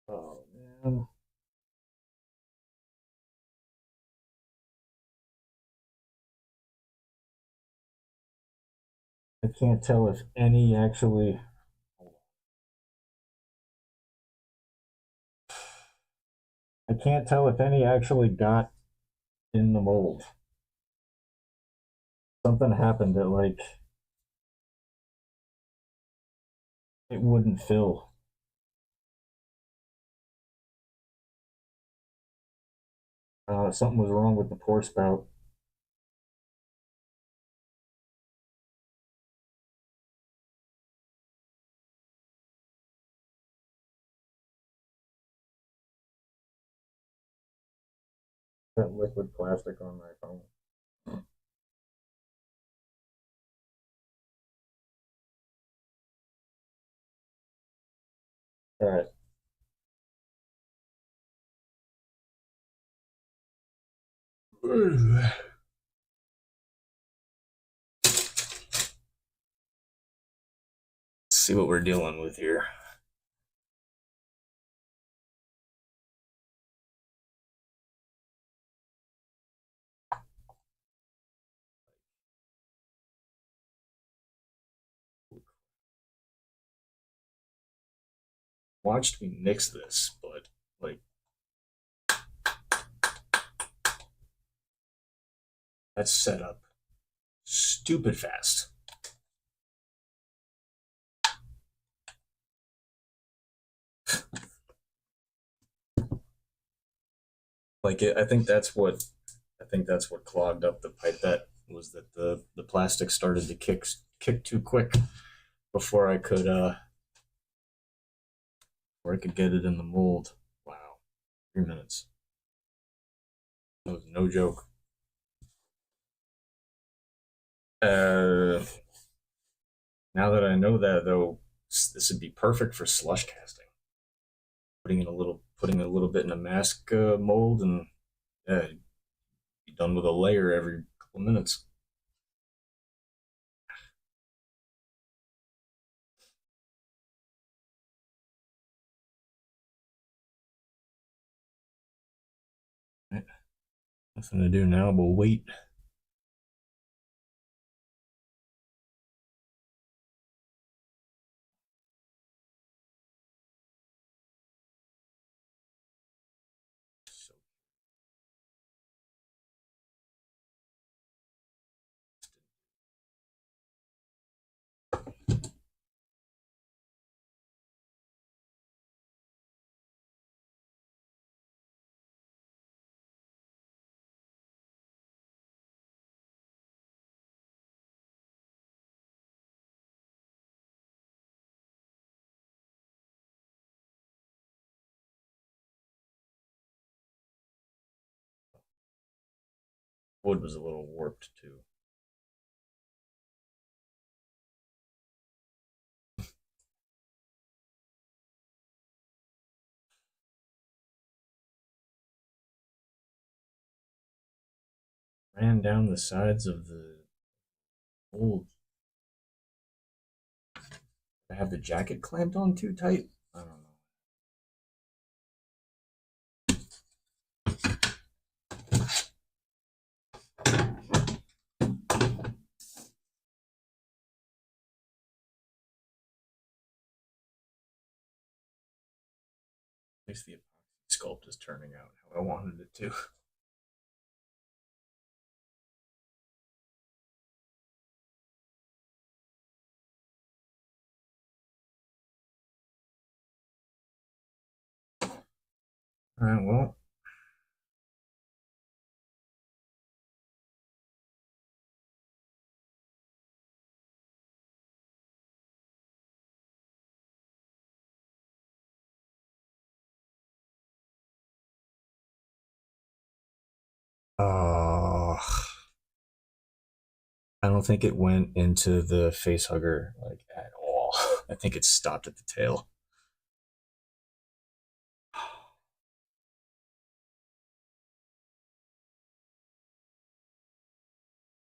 Oh man. I can't tell if any actually. I can't tell if any actually got in the mold. Something happened that like it wouldn't fill. Something was wrong with the pour spout. That liquid plastic on my phone. All right. Let's see what we're dealing with here. Watched me mix this, but like that's set up stupid fast. Like I think that's what clogged up the pipette was that the plastic started to kick too quick before I could before I could get it in the mold. Wow. 3 minutes. That was no joke. Uh, Now that I know that though, this would be perfect for slush casting. Putting a little bit in a mask mold, and yeah, be done with a layer every couple minutes. Right. Nothing to do now but wait. So wood was a little warped too. Ran down the sides of the mold. I have the jacket clamped on too tight. I don't know. At least the epoxy sculpt is turning out how I wanted it to. All right, well, uh, I don't think it went into the face hugger like at all. I think it stopped at the tail.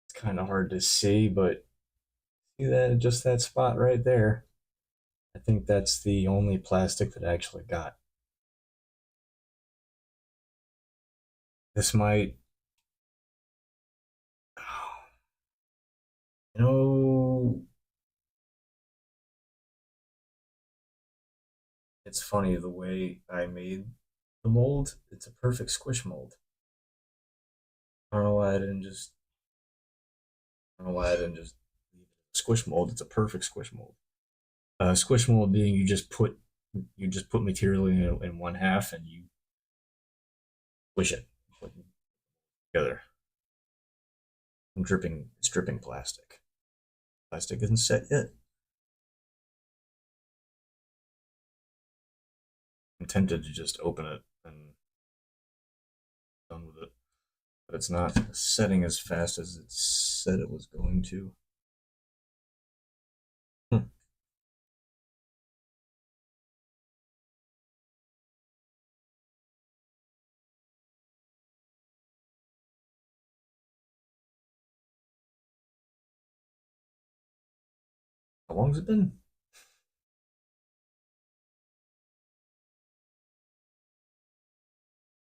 It's kind of hard to see, but see that just that spot right there. I think that's the only plastic that I actually got. This might, you know, it's funny the way I made the mold. It's a perfect squish mold. I don't know why I didn't just. I don't know why I didn't just squish mold. It's a perfect squish mold. Squish mold being you just put material in one half and you squish it together. I'm dripping. It's dripping plastic. Plastic isn't set yet. I'm tempted to just open it and done with it, but it's not setting as fast as it said it was going to. Hmm. How long's it been?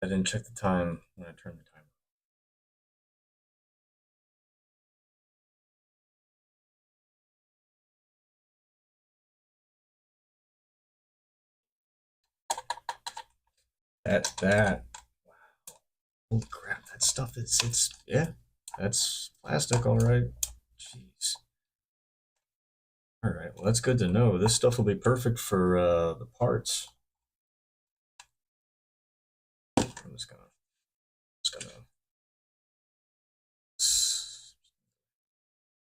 I didn't check the time when I turned the timer. That. Holy crap! That stuff is it's yeah. That's plastic, all right. Jeez. All right. Well, that's good to know. This stuff will be perfect for the parts. I'm just gonna.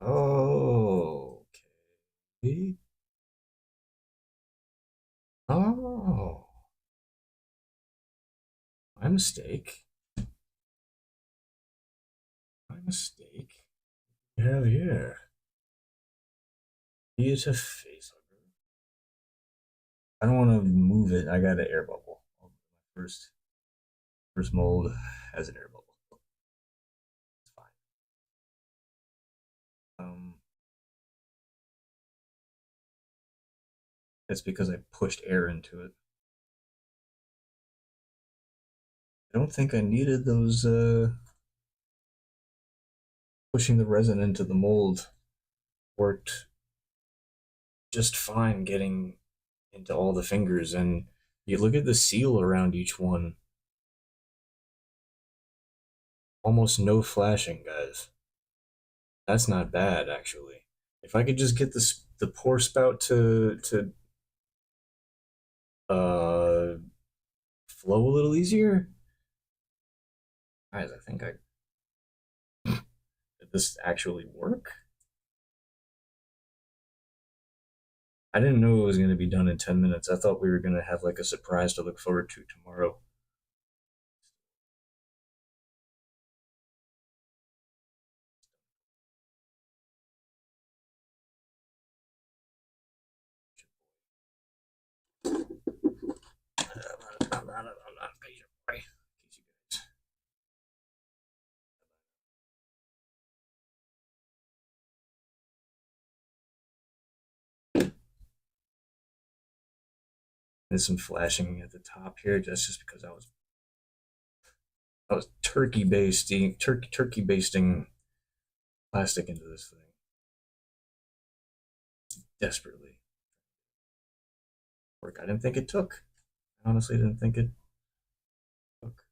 Oh, okay. Oh, My mistake. My mistake. We have here. It's a face hugger. I don't want to move it. I got an air bubble. My first mold has an air bubble. It's fine. That's because I pushed air into it. I don't think I needed those pushing the resin into the mold worked just fine getting into all the fingers, and you look at the seal around each one. Almost no flashing, guys. That's not bad, actually. If I could just get the pour spout to uh flow a little easier, guys, I think I did this actually work. I didn't know it was going to be done in 10 minutes. I thought we were going to have like a surprise to look forward to tomorrow. I'm not a patient boy. There's some flashing at the top here. That's just because I was turkey basting plastic into this thing desperately. Work. I didn't think it took. I honestly didn't think it took.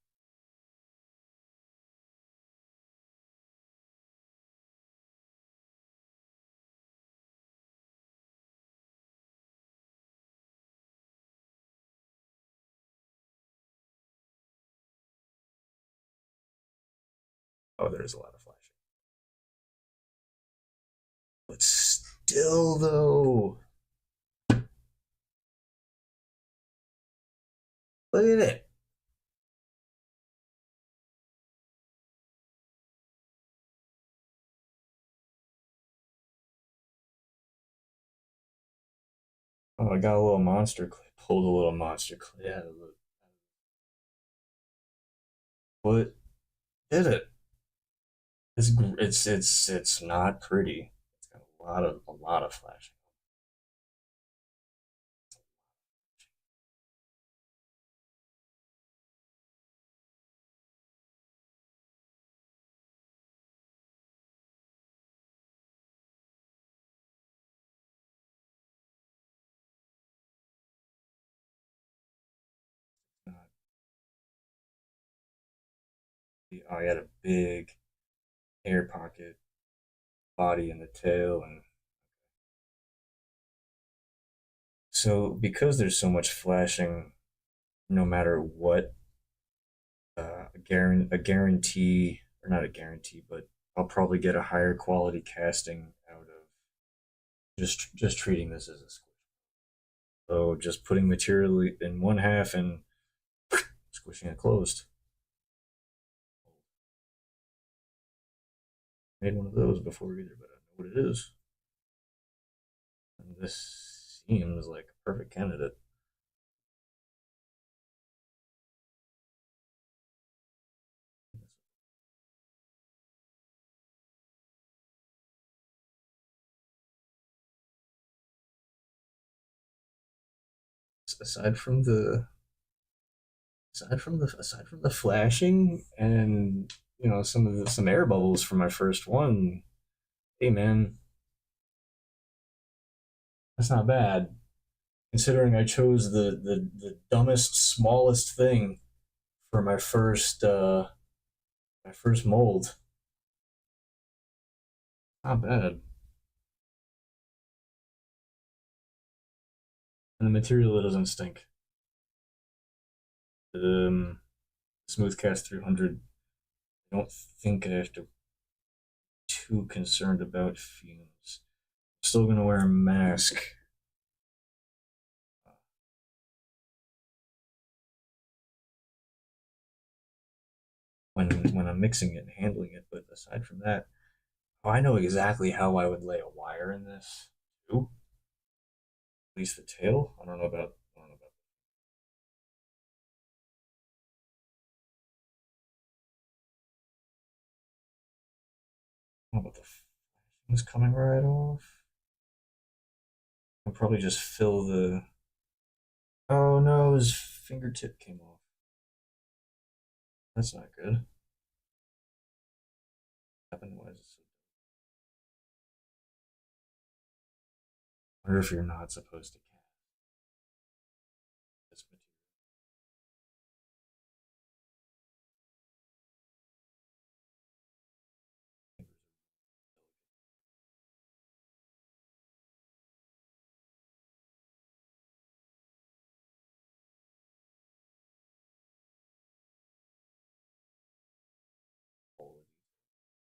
Oh, there's a lot of flashing. But still, though, look at it. Oh, I got a little monster clay. Pulled a little monster clay out of it. But did it? It's not pretty. It's got a lot of flashing. Oh, I had a big air pocket body in the tail, and so because there's so much flashing, no matter what, a guarantee or not a guarantee, but I'll probably get a higher quality casting out of just treating this as a squish. So just putting material in one half and squishing it closed. Made one of those before either, but I know what it is. And this seems like a perfect candidate. Aside from the aside from the flashing and some air bubbles from my first one, hey man, that's not bad. Considering I chose the dumbest, smallest thing for my first mold. Not bad. And the material doesn't stink. Um, Smoothcast 300. I don't think I have to be too concerned about fumes. I'm still gonna wear a mask. when I'm mixing it and handling it. But aside from that, oh, I know exactly how I would lay a wire in this too. At least the tail. I don't know about. I don't know about the flashings coming right off. I'll probably just fill the. Oh no, his fingertip came off. That's not good. What happened? Why is it so? I wonder if you're not supposed to cast this material.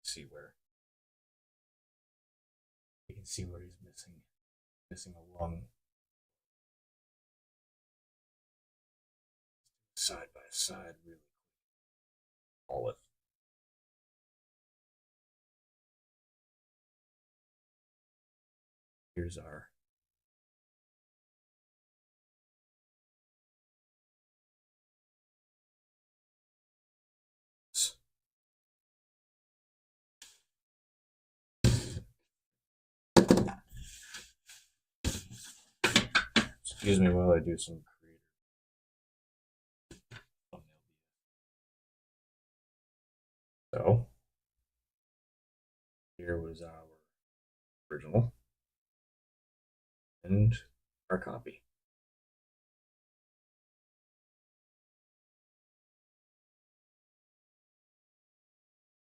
See where you can see where he's missing a lung side by side. Really, all it. Here's our. Excuse me while I do some creative thumbnail. So here was our original and our copy.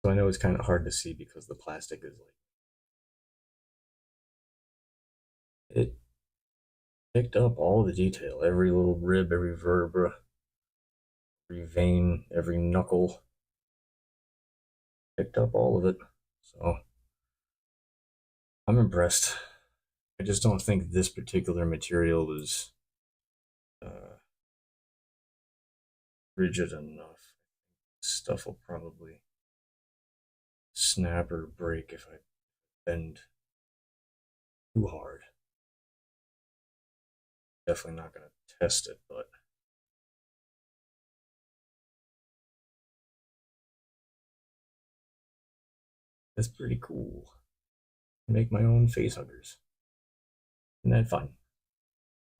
So I know it's kind of hard to see because the plastic is like it picked up all the detail, every little rib, every vertebra, every vein, every knuckle. Picked up all of it. So I'm impressed. I just don't think this particular material is uh, rigid enough. Stuff will probably snap or break if I bend too hard. Definitely not going to test it, but it's pretty cool. Make my own face huggers. Isn't that fun?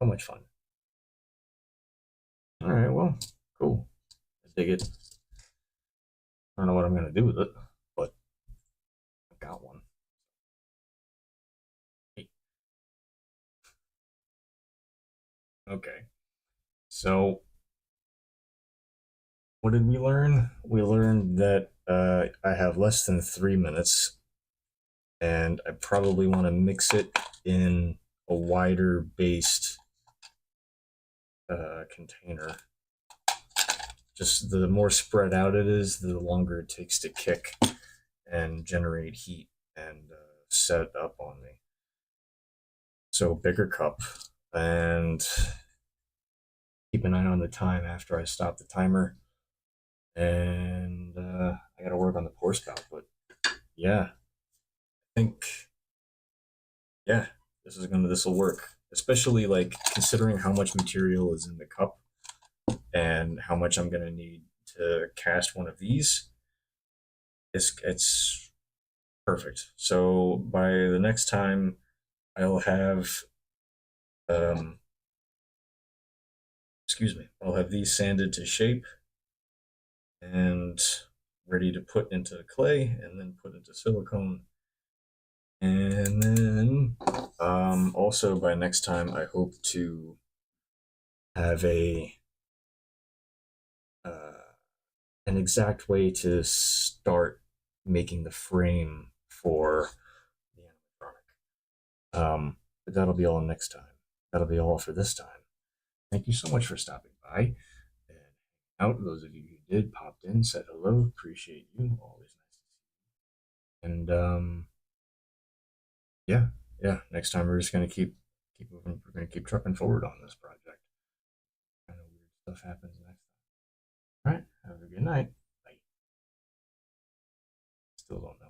So much fun. All right, well, cool. I dig it. I don't know what I'm going to do with it, but I've got one. Okay. So, what did we learn? We learned that I have less than 3 minutes, and I probably want to mix it in a wider based container. Just the more spread out it is, the longer it takes to kick and generate heat and set up on me. So, bigger cup, and keep an eye on the time after I stop the timer. And I got to work on the pour spout, but yeah, I think yeah, this will work. Especially like considering how much material is in the cup and how much I'm gonna need to cast one of these. It's perfect. So by the next time, I'll have um, I'll have these sanded to shape and ready to put into clay and then put into silicone. And then also by next time, I hope to have uh, an exact way to start making the frame for the animatronic. But that'll be all next time. That'll be all for this time. Thank you so much for stopping by and out. Those of you who did popped in, said hello. Appreciate you. Always nice to see you. And yeah, yeah. Next time we're just gonna keep moving. We're gonna keep trucking forward on this project. Kind of weird stuff happens next time. All right. Have a good night. Bye. Still don't know.